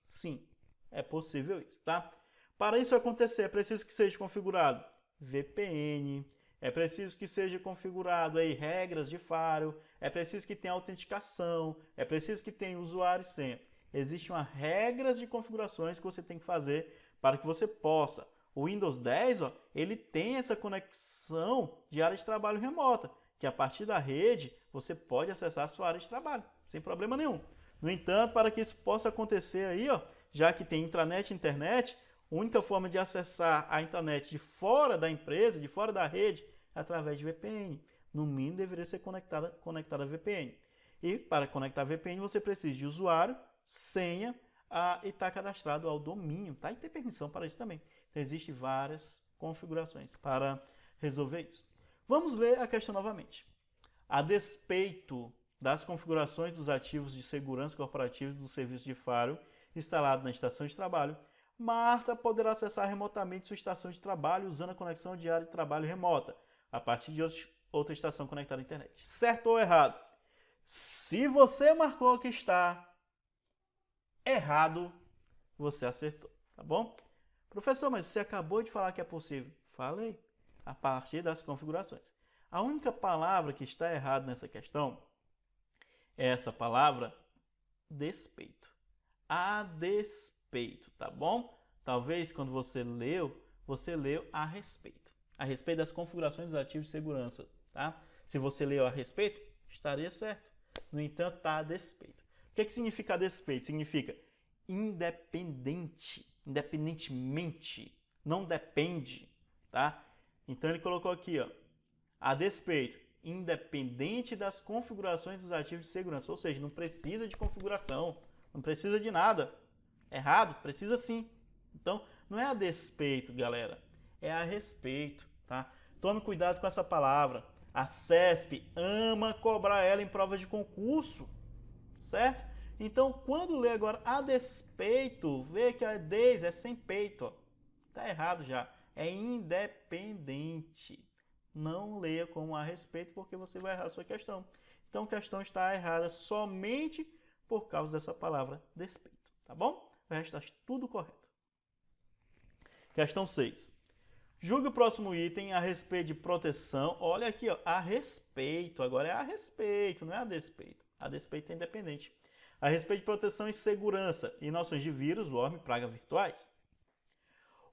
Sim, é possível isso, tá? Para isso acontecer, é preciso que seja configurado VPN, é preciso que seja configurado aí regras de firewall, é preciso que tenha autenticação, é preciso que tenha usuário e senha. Existem regras de configurações que você tem que fazer para que você possa. O Windows 10, ó, ele tem essa conexão de área de trabalho remota, que a partir da rede você pode acessar a sua área de trabalho, sem problema nenhum. No entanto, para que isso possa acontecer aí, ó, já que tem intranet e internet, a única forma de acessar a internet de fora da empresa, de fora da rede, é através de VPN. No mínimo, deveria ser conectada a VPN. E para conectar a VPN, você precisa de usuário, senha e estar cadastrado ao domínio, tá? E ter permissão para isso também. Então, existem várias configurações para resolver isso. Vamos ler a questão novamente. A despeito das configurações dos ativos de segurança corporativos do serviço de firewall instalado na estação de trabalho, Marta poderá acessar remotamente sua estação de trabalho usando a conexão de área de trabalho remota, a partir de outra estação conectada à internet. Certo ou errado? Se você marcou que está errado, você acertou, tá bom? Professor, mas você acabou de falar que é possível. Falei, a partir das configurações. A única palavra que está errada nessa questão é essa palavra despeito. A despeito, tá bom? Talvez quando você leu a respeito. A respeito das configurações dos ativos de segurança, tá? Se você leu a respeito, estaria certo. No entanto, está a despeito. O que significa a despeito? Significa independente, independentemente, não depende, tá? Então ele colocou aqui, ó, a despeito, independente das configurações dos ativos de segurança, ou seja, não precisa de configuração, não precisa de nada. Errado? Precisa sim. Então, não é a despeito, galera, é a respeito, tá? Tome cuidado com essa palavra. A CESP ama cobrar ela em provas de concurso, certo? Então, quando lê agora a despeito, vê que a des é sem peito, ó. Tá errado já. É independente. Não leia como a respeito, porque você vai errar a sua questão. Então, a questão está errada somente por causa dessa palavra despeito, tá bom? O resto está tudo correto. Questão 6. Julgue o próximo item a respeito de proteção. Olha aqui, ó, a respeito. Agora é a respeito, não é a despeito. A despeito é independente. A respeito de proteção e segurança e noções de vírus, worm e praga virtuais.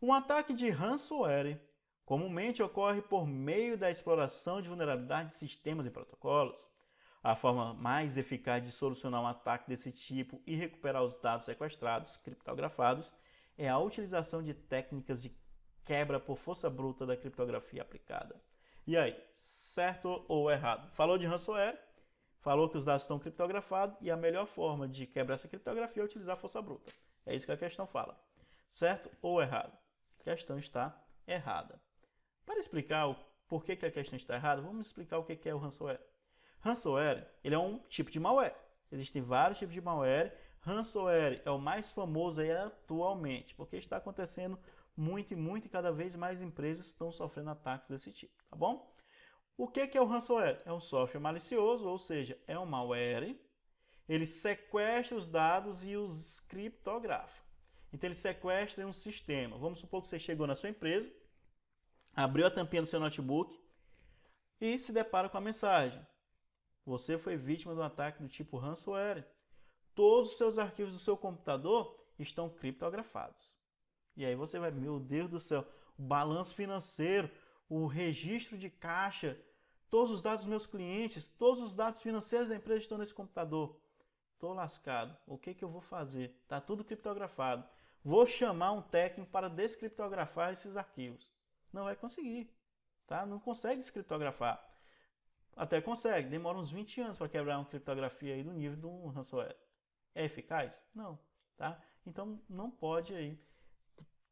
Um ataque de ransomware comumente ocorre por meio da exploração de vulnerabilidades de sistemas e protocolos. A forma mais eficaz de solucionar um ataque desse tipo e recuperar os dados sequestrados, criptografados, é a utilização de técnicas de quebra por força bruta da criptografia aplicada. E aí, certo ou errado? Falou de ransomware, falou que os dados estão criptografados e a melhor forma de quebrar essa criptografia é utilizar a força bruta. É isso que a questão fala. Certo ou errado? A questão está errada. Para explicar o porquê que a questão está errada, vamos explicar o que é o ransomware. Ransomware, ele é um tipo de malware. Existem vários tipos de malware. Ransomware é o mais famoso aí atualmente, porque está acontecendo e cada vez mais empresas estão sofrendo ataques desse tipo, tá bom? O que é o ransomware? É um software malicioso, ou seja, é um malware. Ele sequestra os dados e os criptografa. Então ele sequestra um sistema. Vamos supor que você chegou na sua empresa, abriu a tampinha do seu notebook e se depara com a mensagem: você foi vítima de um ataque do tipo ransomware. Todos os seus arquivos do seu computador estão criptografados. E aí você vai, meu Deus do céu, o balanço financeiro, o registro de caixa, todos os dados dos meus clientes, todos os dados financeiros da empresa estão nesse computador. Estou lascado. O que eu vou fazer? Está tudo criptografado. Vou chamar um técnico para descriptografar esses arquivos. Não vai conseguir. Tá? Não consegue descriptografar. Até consegue. Demora uns 20 anos para quebrar uma criptografia aí do nível de um ransomware. É eficaz? Não. Tá? Então não pode aí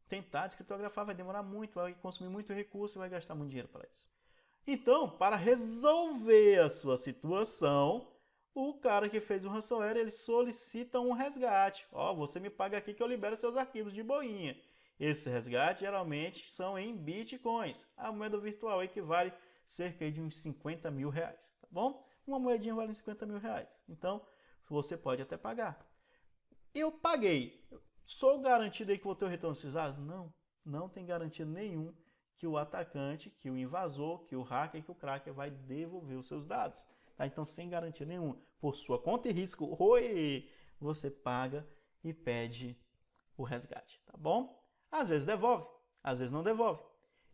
tentar descriptografar. Vai demorar muito, vai consumir muito recurso e vai gastar muito dinheiro para isso. Então, para resolver a sua situação, o cara que fez o ransomware, ele solicita um resgate. Ó, você me paga aqui que eu libero seus arquivos de boinha. Esse resgate geralmente são em bitcoins. A moeda virtual equivale cerca de uns 50 mil reais, tá bom? Uma moedinha vale uns 50 mil reais. Então, você pode até pagar. Eu paguei. Sou garantido aí que vou ter o retorno desses dados? Não, não tem garantia nenhum que o atacante, que o invasor, que o hacker, que o cracker vai devolver os seus dados. Tá? Então, sem garantia nenhuma, por sua conta e risco, você paga e pede o resgate, tá bom? Às vezes devolve, às vezes não devolve.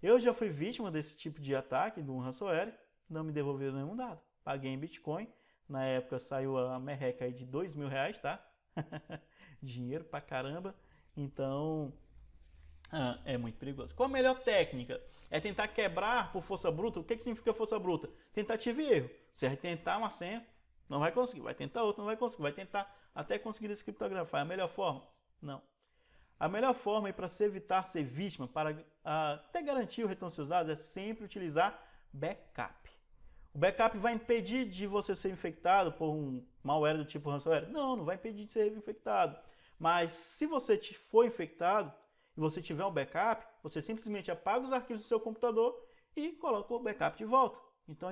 Eu já fui vítima desse tipo de ataque, de um ransomware, não me devolveram nenhum dado. Paguei em Bitcoin, na época saiu a merreca aí de 2 mil reais, tá? Dinheiro pra caramba, então é muito perigoso. Qual a melhor técnica? É tentar quebrar por força bruta. O que significa força bruta? Tentativa e erro. Você vai tentar uma senha, não vai conseguir. Vai tentar outra, não vai conseguir. Vai tentar até conseguir descriptografar. É a melhor forma? Não. A melhor forma para se evitar ser vítima, para até garantir o retorno dos seus dados, é sempre utilizar backup. O backup vai impedir de você ser infectado por um malware do tipo ransomware? Não, não vai impedir de ser infectado. Mas se você for infectado, e você tiver um backup, você simplesmente apaga os arquivos do seu computador e coloca o backup de volta. Então,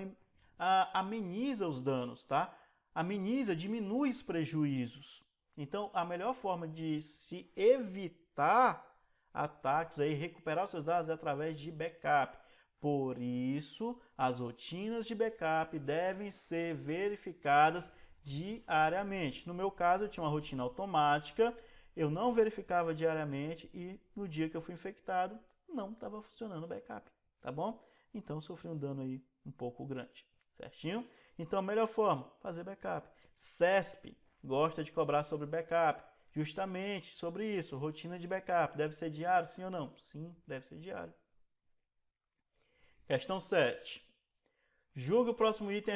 ameniza os danos, tá? Ameniza, diminui os prejuízos. Então, a melhor forma de se evitar ataques e recuperar os seus dados é através de backup. Por isso, as rotinas de backup devem ser verificadas diariamente. No meu caso, eu tinha uma rotina automática. Eu não verificava diariamente e no dia que eu fui infectado, não estava funcionando o backup, tá bom? Então, eu sofri um dano aí um pouco grande, certinho? Então, a melhor forma, fazer backup. CESP gosta de cobrar sobre backup, justamente sobre isso, rotina de backup. Deve ser diário, sim ou não? Sim, deve ser diário. Questão 7. Julgue o próximo item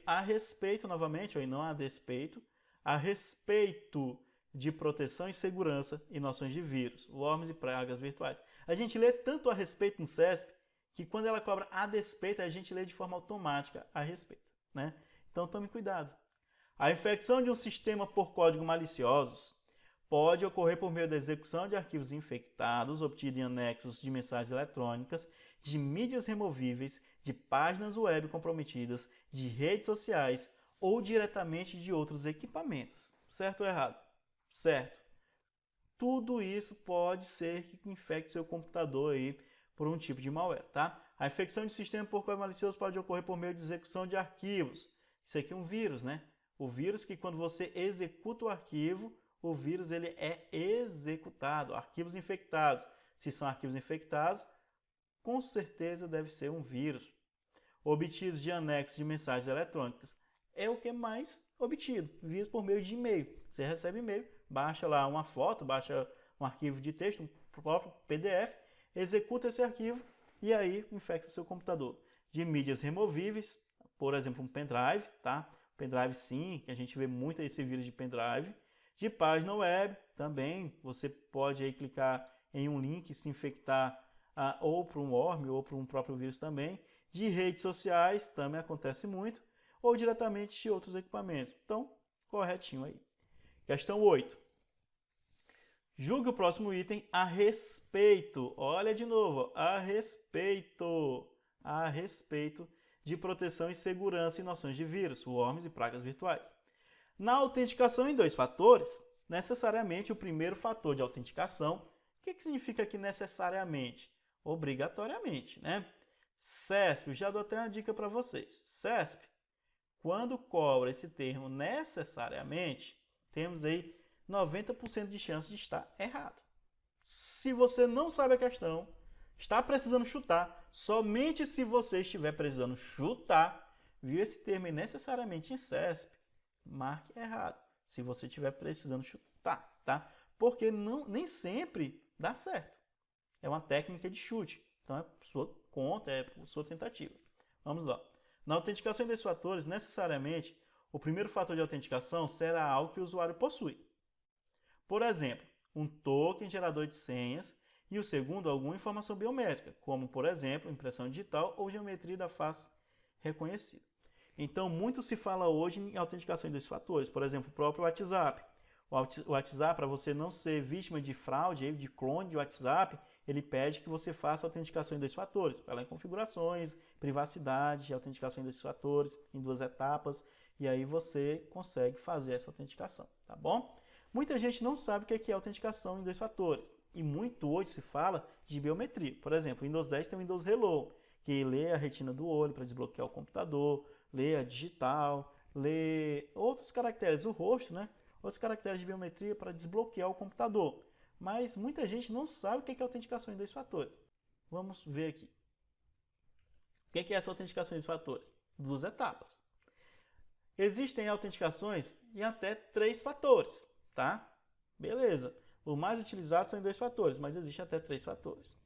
a respeito novamente, ou não a despeito, a respeito de proteção e segurança e noções de vírus, worms e pragas virtuais. A gente lê tanto a respeito no CESP que quando ela cobra a despeito, a gente lê de forma automática a respeito, né? Então tome cuidado. A infecção de um sistema por código maliciosos pode ocorrer por meio da execução de arquivos infectados obtidos em anexos de mensagens eletrônicas, de mídias removíveis, de páginas web comprometidas, de redes sociais ou diretamente de outros equipamentos. Certo ou errado? Certo. Tudo isso pode ser que infecte seu computador aí por um tipo de malware, tá? A infecção de sistema por código malicioso pode ocorrer por meio de execução de arquivos. Isso aqui é um vírus, né? O vírus que quando você executa o arquivo, o vírus ele é executado. Arquivos infectados. Se são arquivos infectados, com certeza deve ser um vírus. Obtidos de anexos de mensagens eletrônicas. É o que é mais obtido. Vírus por meio de e-mail. Você recebe e-mail, baixa lá uma foto, baixa um arquivo de texto, um próprio PDF, executa esse arquivo e aí infecta o seu computador. De mídias removíveis, por exemplo, um pendrive, tá? Pendrive sim, que a gente vê muito esse vírus de pendrive. De página web também, você pode aí clicar em um link e se infectar ou por um worm ou por um próprio vírus também. De redes sociais também acontece muito, ou diretamente de outros equipamentos. Então, corretinho aí. Questão 8. Julgue o próximo item a respeito. Olha de novo, a respeito de proteção e segurança em noções de vírus, worms e pragas virtuais. Na autenticação em 2 fatores, necessariamente o primeiro fator de autenticação, o que significa aqui necessariamente? Obrigatoriamente, né? CESP, já dou até uma dica para vocês. CESP, quando cobra esse termo necessariamente, temos aí 90% de chance de estar errado. Se você não sabe a questão, está precisando chutar, somente se você estiver precisando chutar, viu esse termo necessariamente em CESP, marque errado. Se você estiver precisando chutar, tá? Porque nem sempre dá certo. É uma técnica de chute. Então é por sua conta, é por sua tentativa. Vamos lá. Na autenticação desses fatores, necessariamente, o primeiro fator de autenticação será algo que o usuário possui. Por exemplo, um token gerador de senhas e o segundo, alguma informação biométrica, como, por exemplo, impressão digital ou geometria da face reconhecida. Então, muito se fala hoje em autenticação desses fatores. Por exemplo, o próprio WhatsApp. O WhatsApp, para você não ser vítima de fraude, de clone de WhatsApp, ele pede que você faça autenticação em 2 fatores. Vai lá em configurações, privacidade, autenticação em 2 fatores, em 2 etapas, e aí você consegue fazer essa autenticação, tá bom? Muita gente não sabe o que é autenticação em 2 fatores, e muito hoje se fala de biometria. Por exemplo, o Windows 10 tem o Windows Hello, que lê a retina do olho para desbloquear o computador, lê a digital, lê outros caracteres, o rosto, né? Outros caracteres de biometria para desbloquear o computador. Mas muita gente não sabe o que é autenticação em 2 fatores. Vamos ver aqui. O que é essa autenticação em 2 fatores? 2 etapas. Existem autenticações em até 3 fatores, tá? Beleza. O mais utilizado são em 2 fatores, mas existe até 3 fatores.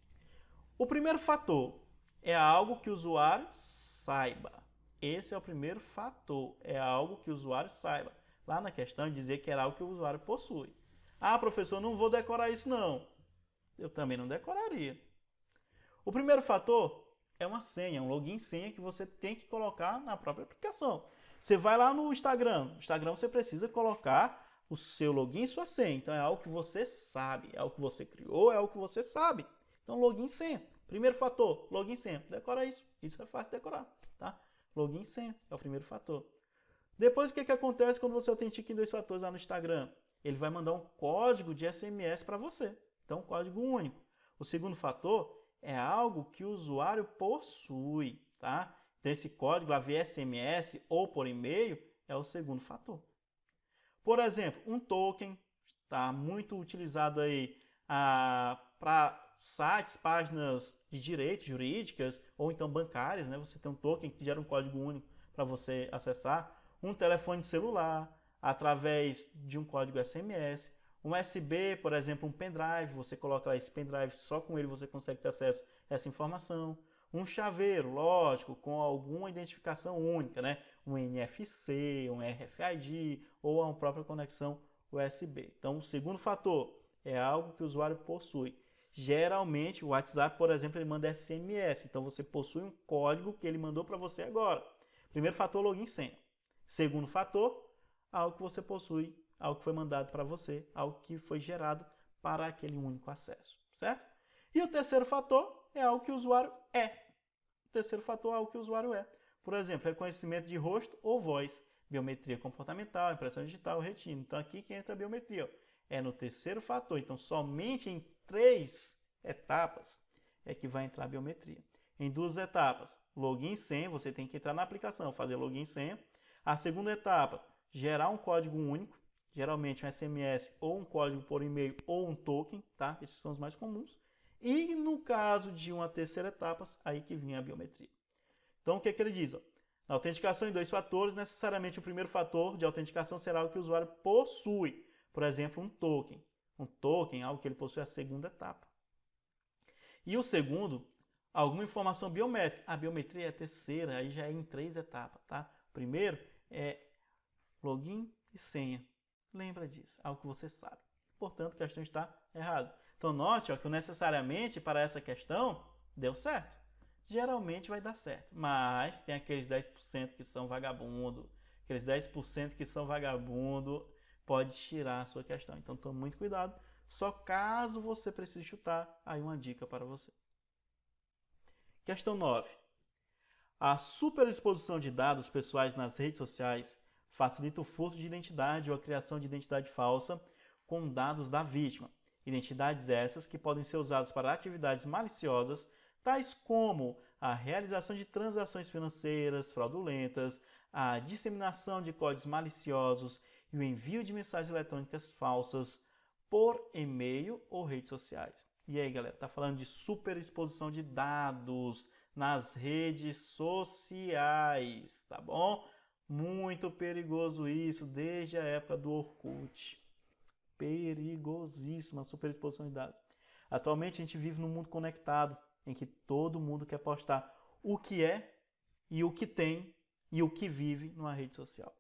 O primeiro fator é algo que o usuário saiba. Esse é o primeiro fator, é algo que o usuário saiba. Lá na questão dizer que era algo que o usuário possui. Ah, professor, não vou decorar isso não. Eu também não decoraria. O primeiro fator é uma senha, um login senha que você tem que colocar na própria aplicação. Você vai lá no Instagram. No Instagram você precisa colocar o seu login e sua senha. Então é algo que você sabe, é algo que você criou, é algo que você sabe. Então login e senha. Primeiro fator, login e senha. Decora isso. Isso é fácil de decorar, tá? Login e senha é o primeiro fator. Depois, o que acontece quando você autentica em 2 fatores lá no Instagram? Ele vai mandar um código de SMS para você. Então, um código único. O segundo fator é algo que o usuário possui, tá? Então, esse código, lá via SMS ou por e-mail, é o segundo fator. Por exemplo, um token está muito utilizado aí para sites, páginas de direitos jurídicas ou então bancárias, né? Você tem um token que gera um código único para você acessar. Um telefone celular, através de um código SMS, um USB, por exemplo, um pendrive, você coloca lá esse pendrive, só com ele você consegue ter acesso a essa informação. Um chaveiro, lógico, com alguma identificação única, né? Um NFC, um RFID ou uma própria conexão USB. Então, o segundo fator é algo que o usuário possui. Geralmente, o WhatsApp, por exemplo, ele manda SMS, então você possui um código que ele mandou para você agora. Primeiro fator, login e senha. Segundo fator, algo que você possui, algo que foi mandado para você, algo que foi gerado para aquele único acesso, certo? E o terceiro fator é algo que o usuário é. O terceiro fator é algo que o usuário é. Por exemplo, reconhecimento de rosto ou voz, biometria comportamental, impressão digital, retina. Então aqui que entra a biometria. É no terceiro fator. Então somente em 3 etapas é que vai entrar a biometria. Em 2 etapas, login e senha, você tem que entrar na aplicação, fazer login e senha. A segunda etapa, gerar um código único, geralmente um SMS ou um código por e-mail ou um token, tá? Esses são os mais comuns. E no caso de uma terceira etapa, aí que vinha a biometria. Então o que ele diz? Na autenticação em 2 fatores, necessariamente o primeiro fator de autenticação será o que o usuário possui. Por exemplo, um token. Um token é algo que ele possui a segunda etapa. E o segundo, alguma informação biométrica. A biometria é a terceira, aí já é em 3 etapas, tá? Primeiro é login e senha. Lembra disso, algo que você sabe. Portanto, a questão está errada. Então, note que necessariamente para essa questão deu certo. Geralmente vai dar certo, mas tem aqueles 10% que são vagabundo. Aqueles 10% que são vagabundo pode tirar a sua questão. Então, tome muito cuidado Só caso você precise chutar, aí uma dica para você. Questão 9. A superexposição de dados pessoais nas redes sociais facilita o furto de identidade ou a criação de identidade falsa com dados da vítima. Identidades essas que podem ser usadas para atividades maliciosas, tais como a realização de transações financeiras fraudulentas, a disseminação de códigos maliciosos e o envio de mensagens eletrônicas falsas por e-mail ou redes sociais. E aí, galera, tá falando de superexposição de dados nas redes sociais, tá bom? Muito perigoso isso, desde a época do Orkut. Perigosíssima a superexposição de dados. Atualmente a gente vive num mundo conectado, em que todo mundo quer postar o que é e o que tem e o que vive numa rede social.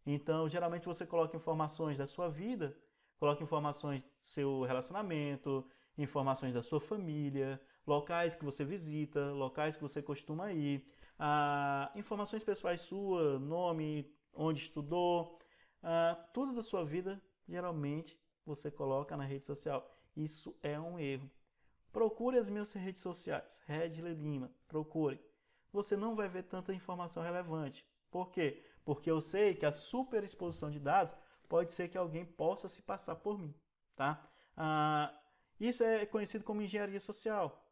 Então, geralmente você coloca informações da sua vida, coloca informações do seu relacionamento, informações da sua família, locais que você visita, locais que você costuma ir, informações pessoais suas, nome, onde estudou, tudo da sua vida, geralmente você coloca na rede social. Isso é um erro. Procure as minhas redes sociais, Redley Lima, procure. Você não vai ver tanta informação relevante. Por quê? Porque eu sei que a superexposição de dados pode ser que alguém possa se passar por mim, tá? Isso é conhecido como engenharia social.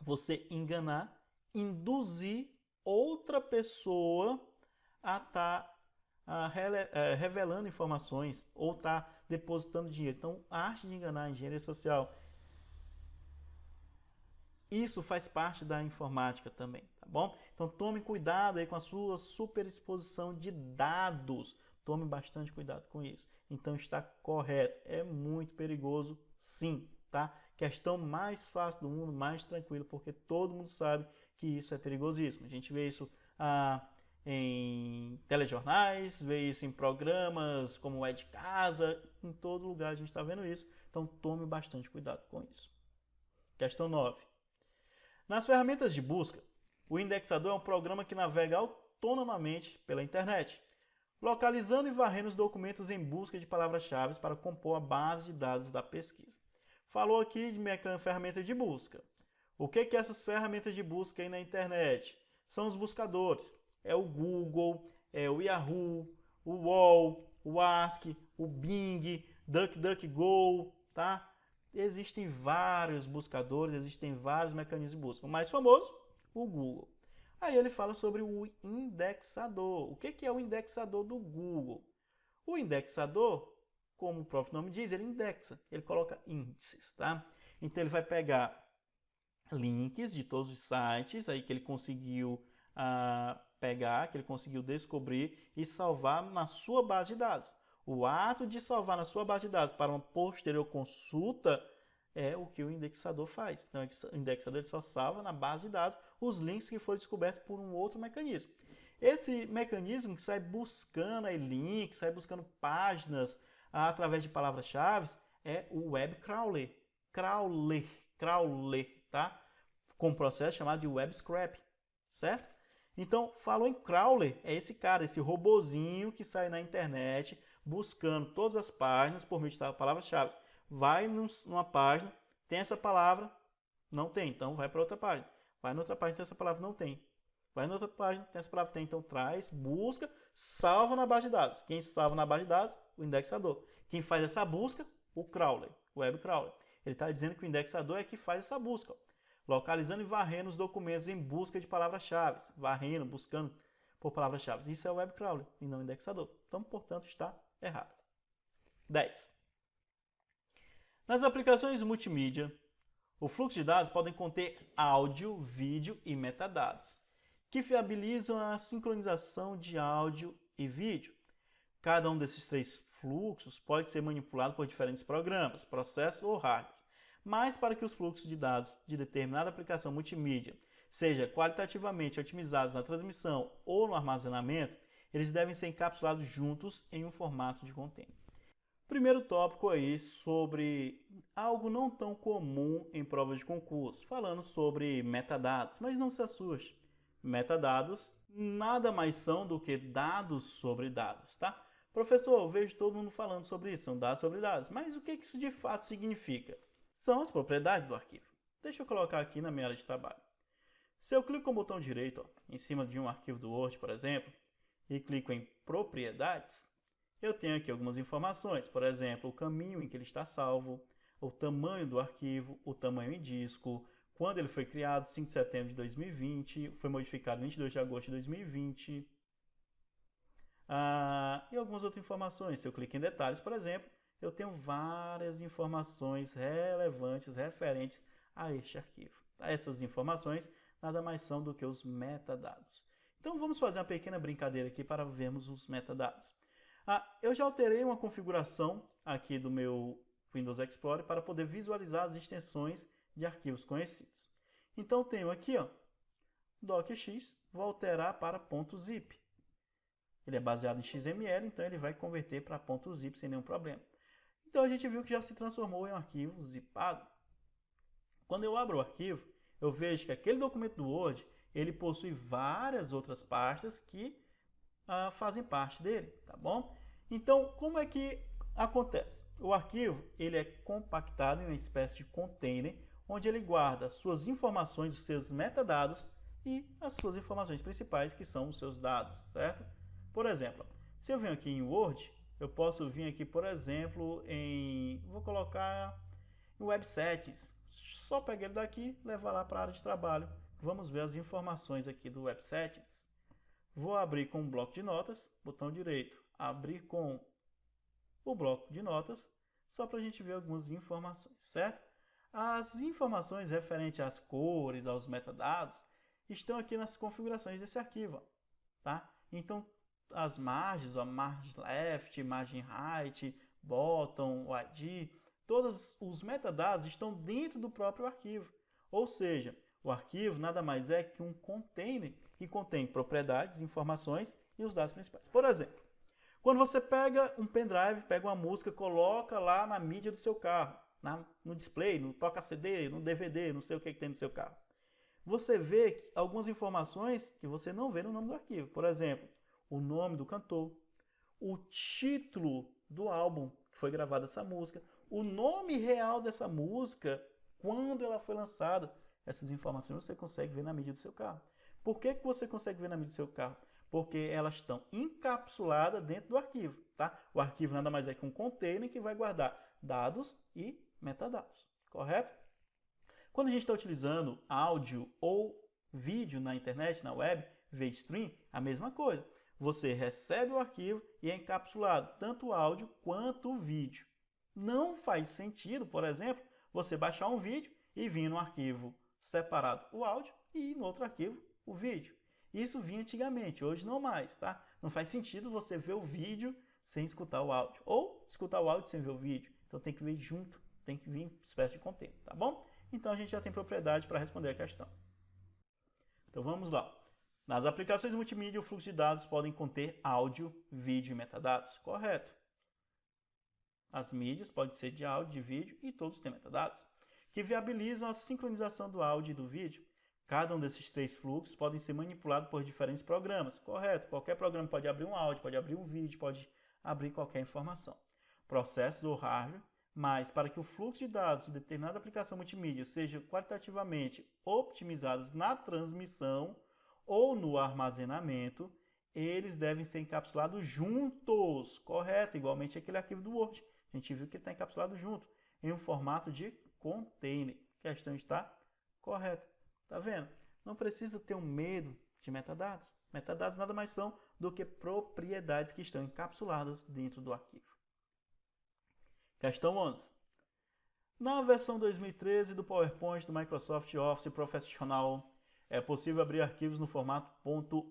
Você enganar, induzir outra pessoa a estar revelando informações ou estar depositando dinheiro. Então, a arte de enganar, a engenharia social, isso faz parte da informática também, tá bom? Então tome cuidado aí com a sua superexposição de dados. Tome bastante cuidado com isso. Então está correto. É muito perigoso, sim, tá? Questão mais fácil do mundo, mais tranquilo, porque todo mundo sabe que isso é perigosíssimo. A gente vê isso em telejornais, vê isso em programas como o É de Casa, em todo lugar a gente está vendo isso. Então tome bastante cuidado com isso. Questão 9. Nas ferramentas de busca, o indexador é um programa que navega autonomamente pela internet, localizando e varrendo os documentos em busca de palavras-chave para compor a base de dados da pesquisa. Falou aqui de ferramenta de busca. O que é essas ferramentas de busca aí na internet? São os buscadores. É o Google, é o Yahoo, o UOL, o Ask, o Bing, DuckDuckGo, tá? Existem vários buscadores, existem vários mecanismos de busca. O mais famoso, o Google. Aí ele fala sobre o indexador. O que é o indexador do Google? O indexador, como o próprio nome diz, ele indexa, ele coloca índices, tá? Então ele vai pegar links de todos os sites aí que ele conseguiu pegar, que ele conseguiu descobrir e salvar na sua base de dados. O ato de salvar na sua base de dados para uma posterior consulta é o que o indexador faz. Então, o indexador ele só salva na base de dados os links que foram descobertos por um outro mecanismo. Esse mecanismo que sai buscando aí links, sai buscando páginas através de palavras-chave é o web crawler. Crawler, tá? Com um processo chamado de web scrap, certo? Então, falou em crawler, é esse cara, esse robozinho que sai na internet buscando todas as páginas por meio de palavras-chave. Vai numa página, tem essa palavra, não tem, então vai para outra página. Vai na outra página, tem essa palavra, não tem. Vai na outra página, tem essa palavra, tem, então traz, busca, salva na base de dados. Quem salva na base de dados? O indexador. Quem faz essa busca? O crawler, o web crawler. Ele está dizendo que o indexador é que faz essa busca. Localizando e varrendo os documentos em busca de palavras-chave. Varrendo, buscando por palavras-chave. Isso é o web crawler e não o indexador. Então, portanto, está errado. 10. Nas aplicações multimídia, o fluxo de dados podem conter áudio, vídeo e metadados, que viabilizam a sincronização de áudio e vídeo. Cada um desses três fluxos pode ser manipulado por diferentes programas, processos ou hardware. Mas para que os fluxos de dados de determinada aplicação multimídia sejam qualitativamente otimizados na transmissão ou no armazenamento, eles devem ser encapsulados juntos em um formato de container. Primeiro tópico aí sobre algo não tão comum em provas de concurso, falando sobre metadados, mas não se assuste. Metadados nada mais são do que dados sobre dados, tá? Professor, eu vejo todo mundo falando sobre isso, são dados sobre dados. Mas o que isso de fato significa? São as propriedades do arquivo. Deixa eu colocar aqui na minha área de trabalho. Se eu clico com o botão direito em cima de um arquivo do Word, por exemplo, e clico em propriedades, eu tenho aqui algumas informações. Por exemplo, o caminho em que ele está salvo, o tamanho do arquivo, o tamanho em disco, quando ele foi criado, 5 de setembro de 2020, foi modificado 22 de agosto de 2020, e algumas outras informações. Se eu clico em detalhes, por exemplo, eu tenho várias informações relevantes referentes a este arquivo. Essas informações nada mais são do que os metadados. Então vamos fazer uma pequena brincadeira aqui para vermos os metadados. Eu já alterei uma configuração aqui do meu Windows Explorer para poder visualizar as extensões de arquivos conhecidos. Então tenho aqui, docx, vou alterar para .zip. Ele é baseado em XML, então ele vai converter para .zip sem nenhum problema. Então a gente viu que já se transformou em um arquivo zipado. Quando eu abro o arquivo, eu vejo que aquele documento do Word, ele possui várias outras pastas que fazem parte dele, tá bom? Então, como é que acontece? O arquivo, ele é compactado em uma espécie de container, onde ele guarda as suas informações, os seus metadados e as suas informações principais, que são os seus dados, certo? Por exemplo, se eu venho aqui em Word, eu posso vir aqui, por exemplo, vou colocar em Web Settings. Só pegar ele daqui, levar lá para a área de trabalho. Vamos ver as informações aqui do Web Settings. Vou abrir com um bloco de notas, botão direito, abrir com o bloco de notas, só para a gente ver algumas informações, certo? As informações referentes às cores, aos metadados, estão aqui nas configurações desse arquivo, tá? Então, as margens, a margem left, margem right, bottom, o ID, todos os metadados estão dentro do próprio arquivo. Ou seja, o arquivo nada mais é que um container que contém propriedades, informações e os dados principais. Por exemplo, quando você pega um pendrive, pega uma música, coloca lá na mídia do seu carro, no display, no toca-CD, no DVD, não sei o que tem no seu carro. Você vê que algumas informações que você não vê no nome do arquivo. Por exemplo, o nome do cantor, o título do álbum que foi gravada essa música, o nome real dessa música, quando ela foi lançada. Essas informações você consegue ver na mídia do seu carro. Por que você consegue ver na mídia do seu carro? Porque elas estão encapsuladas dentro do arquivo, tá? O arquivo nada mais é que um container que vai guardar dados e metadados, correto? Quando a gente está utilizando áudio ou vídeo na internet, na web, via stream, a mesma coisa. Você recebe o arquivo e é encapsulado tanto o áudio quanto o vídeo. Não faz sentido, por exemplo, você baixar um vídeo e vir no arquivo separado o áudio e no outro arquivo o vídeo. Isso vinha antigamente, hoje não mais, tá? Não faz sentido você ver o vídeo sem escutar o áudio, ou escutar o áudio sem ver o vídeo. Então tem que ver junto, tem que vir em espécie de container, tá bom? Então a gente já tem propriedade para responder a questão. Então vamos lá. Nas aplicações multimídia, o fluxo de dados podem conter áudio, vídeo e metadados, correto? As mídias podem ser de áudio, de vídeo e todos têm metadados, que viabilizam a sincronização do áudio e do vídeo. Cada um desses três fluxos podem ser manipulados por diferentes programas, correto? Qualquer programa pode abrir um áudio, pode abrir um vídeo, pode abrir qualquer informação. Processos ou hardware, mas para que o fluxo de dados de determinada aplicação multimídia seja qualitativamente optimizados na transmissão ou no armazenamento, eles devem ser encapsulados juntos, correto? Igualmente aquele arquivo do Word. A gente viu que ele está encapsulado junto, em um formato de container. A questão está correta. Tá vendo? Não precisa ter um medo de metadados. Metadados nada mais são do que propriedades que estão encapsuladas dentro do arquivo. Questão 11. Na versão 2013 do PowerPoint do Microsoft Office Professional, é possível abrir arquivos no formato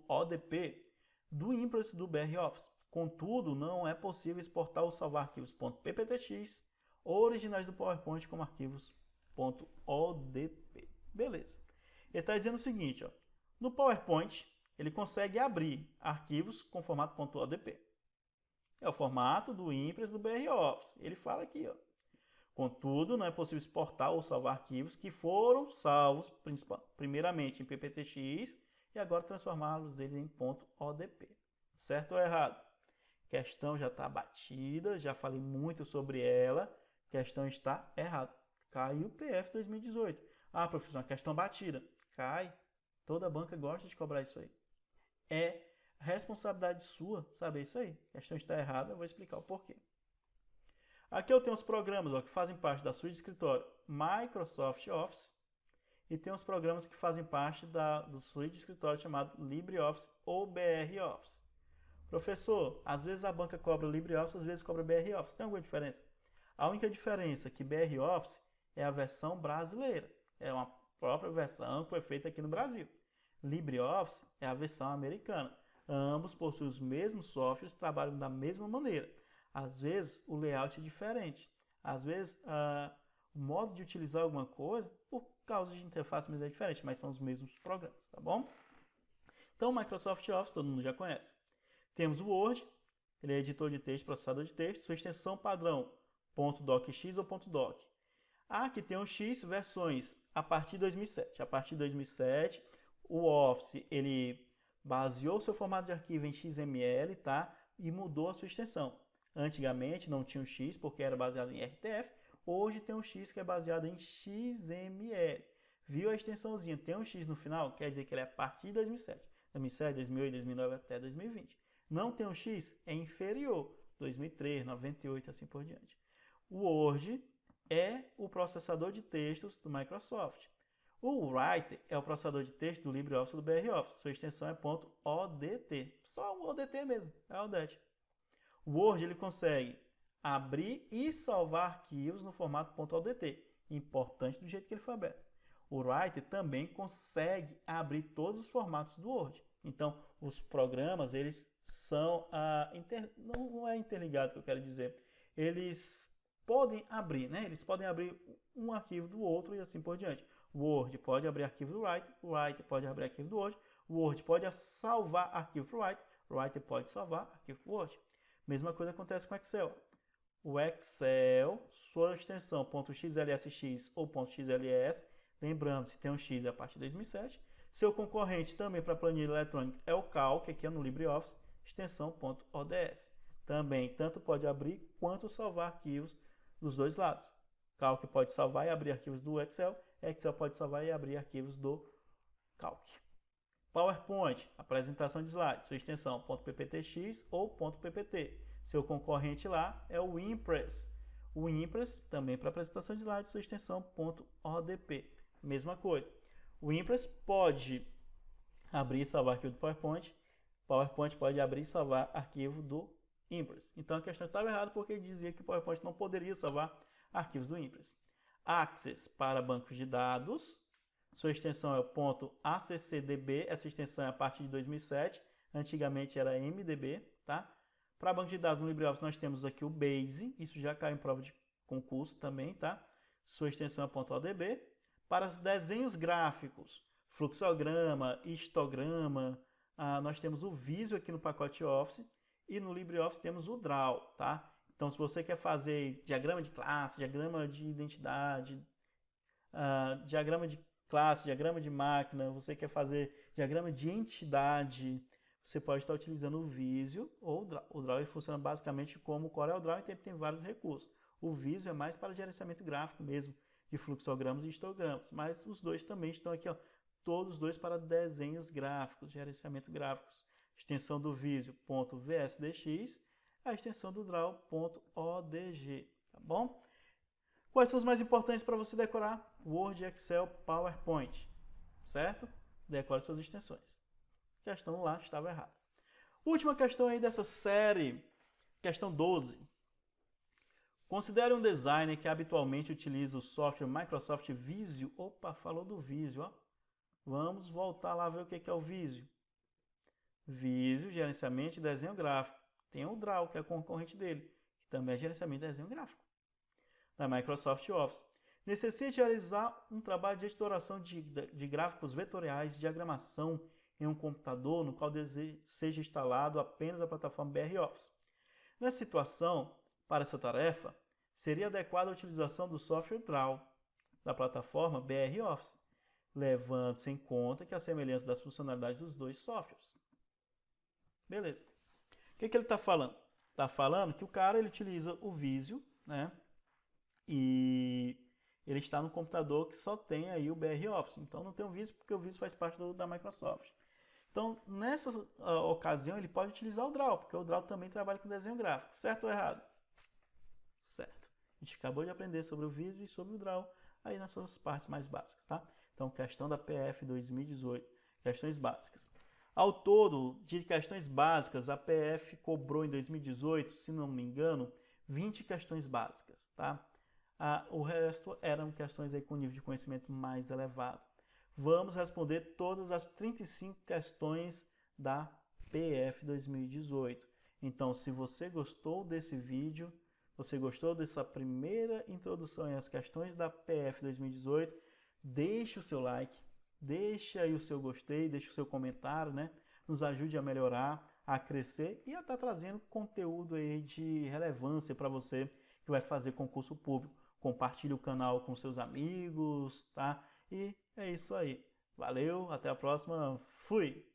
.odp do Impress do BR Office. Contudo, não é possível exportar ou salvar arquivos .pptx originais do PowerPoint como arquivos .odp. Beleza. Ele está dizendo o seguinte, no PowerPoint, ele consegue abrir arquivos com formato .odp. É o formato do Impress do BR Office. Ele fala aqui, Contudo, não é possível exportar ou salvar arquivos que foram salvos primeiramente em pptx e agora transformá-los em .odp. Certo ou errado? Questão já está batida, já falei muito sobre ela. Questão está errada. Caiu o PF 2018. Ah, professor, uma questão batida. Cai. Toda banca gosta de cobrar isso aí. É responsabilidade sua saber isso aí. A questão está errada, eu vou explicar o porquê. Aqui eu tenho os programas que fazem parte da suíte de escritório Microsoft Office e tem os programas que fazem parte do suíte de escritório chamado LibreOffice ou BR Office. Professor, às vezes a banca cobra LibreOffice, às vezes cobra BR Office. Tem alguma diferença? A única diferença é que BR Office é a versão brasileira. É uma própria versão que foi feita aqui no Brasil. LibreOffice é a versão americana. Ambos possuem os mesmos softwares, trabalham da mesma maneira. Às vezes o layout é diferente. Às vezes o modo de utilizar alguma coisa, por causa de interface, mas é diferente, mas são os mesmos programas, tá bom? Então o Microsoft Office todo mundo já conhece. Temos o Word, ele é editor de texto, processador de texto, sua extensão padrão .docx ou .doc. Aqui tem o X versões a partir de 2007. A partir de 2007, o Office ele baseou seu formato de arquivo em XML, tá? E mudou a sua extensão. Antigamente não tinha o X porque era baseado em RTF. Hoje tem o X que é baseado em XML. Viu a extensãozinha? Tem um X no final? Quer dizer que ele é a partir de 2007. 2007, 2008, 2009 até 2020. Não tem um X? É inferior. 2003, 98 assim por diante. O Word é o processador de textos do Microsoft. O Writer é o processador de texto do LibreOffice ou do BROffice. Sua extensão é .odt. Só o ODT mesmo, é o ODT. O Word ele consegue abrir e salvar arquivos no formato .odt. Importante do jeito que ele foi aberto. O Writer também consegue abrir todos os formatos do Word. Então, os programas, eles são... não é interligado que eu quero dizer. Eles podem abrir, né? Eles podem abrir um arquivo do outro e assim por diante. O Word pode abrir arquivo do Writer, o Writer pode abrir arquivo do Word, o Word pode salvar arquivo para o Writer, o Writer pode salvar arquivo para o Word. Mesma coisa acontece com o Excel. O Excel, sua extensão .xlsx ou .xls, lembrando, se tem um X é a partir de 2007. Seu concorrente também para planilha eletrônica é o Calc, aqui é no LibreOffice, extensão .ods. Também tanto pode abrir quanto salvar arquivos dos dois lados. Calc pode salvar e abrir arquivos do Excel, Excel pode salvar e abrir arquivos do Calc. PowerPoint, apresentação de slides, sua extensão .pptx ou .ppt. Seu concorrente lá é o Impress. O Impress, também para apresentação de slides, sua extensão .odp. Mesma coisa. O Impress pode abrir e salvar arquivo do PowerPoint. PowerPoint pode abrir e salvar arquivo do Impress. Então a questão estava errada porque ele dizia que o PowerPoint não poderia salvar arquivos do Impress. Access para bancos de dados. Sua extensão é o .accdb. Essa extensão é a partir de 2007. Antigamente era MDB, tá? Para banco de dados no LibreOffice nós temos aqui o Base. Isso já caiu em prova de concurso também, tá? Sua extensão é .odb. Para os desenhos gráficos, fluxograma, histograma, nós temos o Visio aqui no pacote Office. E no LibreOffice temos o Draw, tá? Então, se você quer fazer diagrama de classe, diagrama de identidade, diagrama de classe, diagrama de máquina, você quer fazer diagrama de entidade, você pode estar utilizando o Visio ou o Draw. O Draw ele funciona basicamente como o CorelDRAW, então ele tem vários recursos. O Visio é mais para gerenciamento gráfico mesmo, de fluxogramas e histogramas, mas os dois também estão aqui, ó, todos dois para desenhos gráficos, gerenciamento gráficos. Extensão do Visio .vsdx, a extensão do Draw.odg, tá bom? Quais são os mais importantes para você decorar? Word, Excel, PowerPoint, certo? Decore suas extensões. A questão lá estava errada. Última questão aí dessa série, questão 12. Considere um designer que habitualmente utiliza o software Microsoft Visio. Opa, falou do Visio, ó. Vamos voltar lá ver o que é o Visio. Visio, gerenciamento de desenho gráfico. Tem o Draw, que é o concorrente dele, que também é gerenciamento de desenho gráfico. Da Microsoft Office. Necessite realizar um trabalho de editoração de gráficos vetoriais, diagramação em um computador no qual seja instalado apenas a plataforma BROffice. Nessa situação, para essa tarefa, seria adequada a utilização do software Draw, da plataforma BROffice, levando-se em conta que a semelhança das funcionalidades dos dois softwares. Beleza. O que ele está falando? Tá falando que o cara ele utiliza o Visio, né? E ele está no computador que só tem aí o BR Office. Então não tem o Visio porque o Visio faz parte da Microsoft. Então, nessa ocasião, ele pode utilizar o Draw, porque o Draw também trabalha com desenho gráfico. Certo ou errado? Certo. A gente acabou de aprender sobre o Visio e sobre o Draw aí nas suas partes mais básicas, tá? Então, questão da PF 2018, questões básicas. Ao todo, de questões básicas, a PF cobrou em 2018, se não me engano, 20 questões básicas, tá? O resto eram questões aí com nível de conhecimento mais elevado. Vamos responder todas as 35 questões da PF 2018. Então, se você gostou desse vídeo, você gostou dessa primeira introdução às questões da PF 2018, deixe o seu like, deixe aí o seu gostei, deixe o seu comentário, né? Nos ajude a melhorar, a crescer e a estar trazendo conteúdo aí de relevância para você que vai fazer concurso público. Compartilhe o canal com seus amigos, tá? E é isso aí. Valeu, até a próxima. Fui!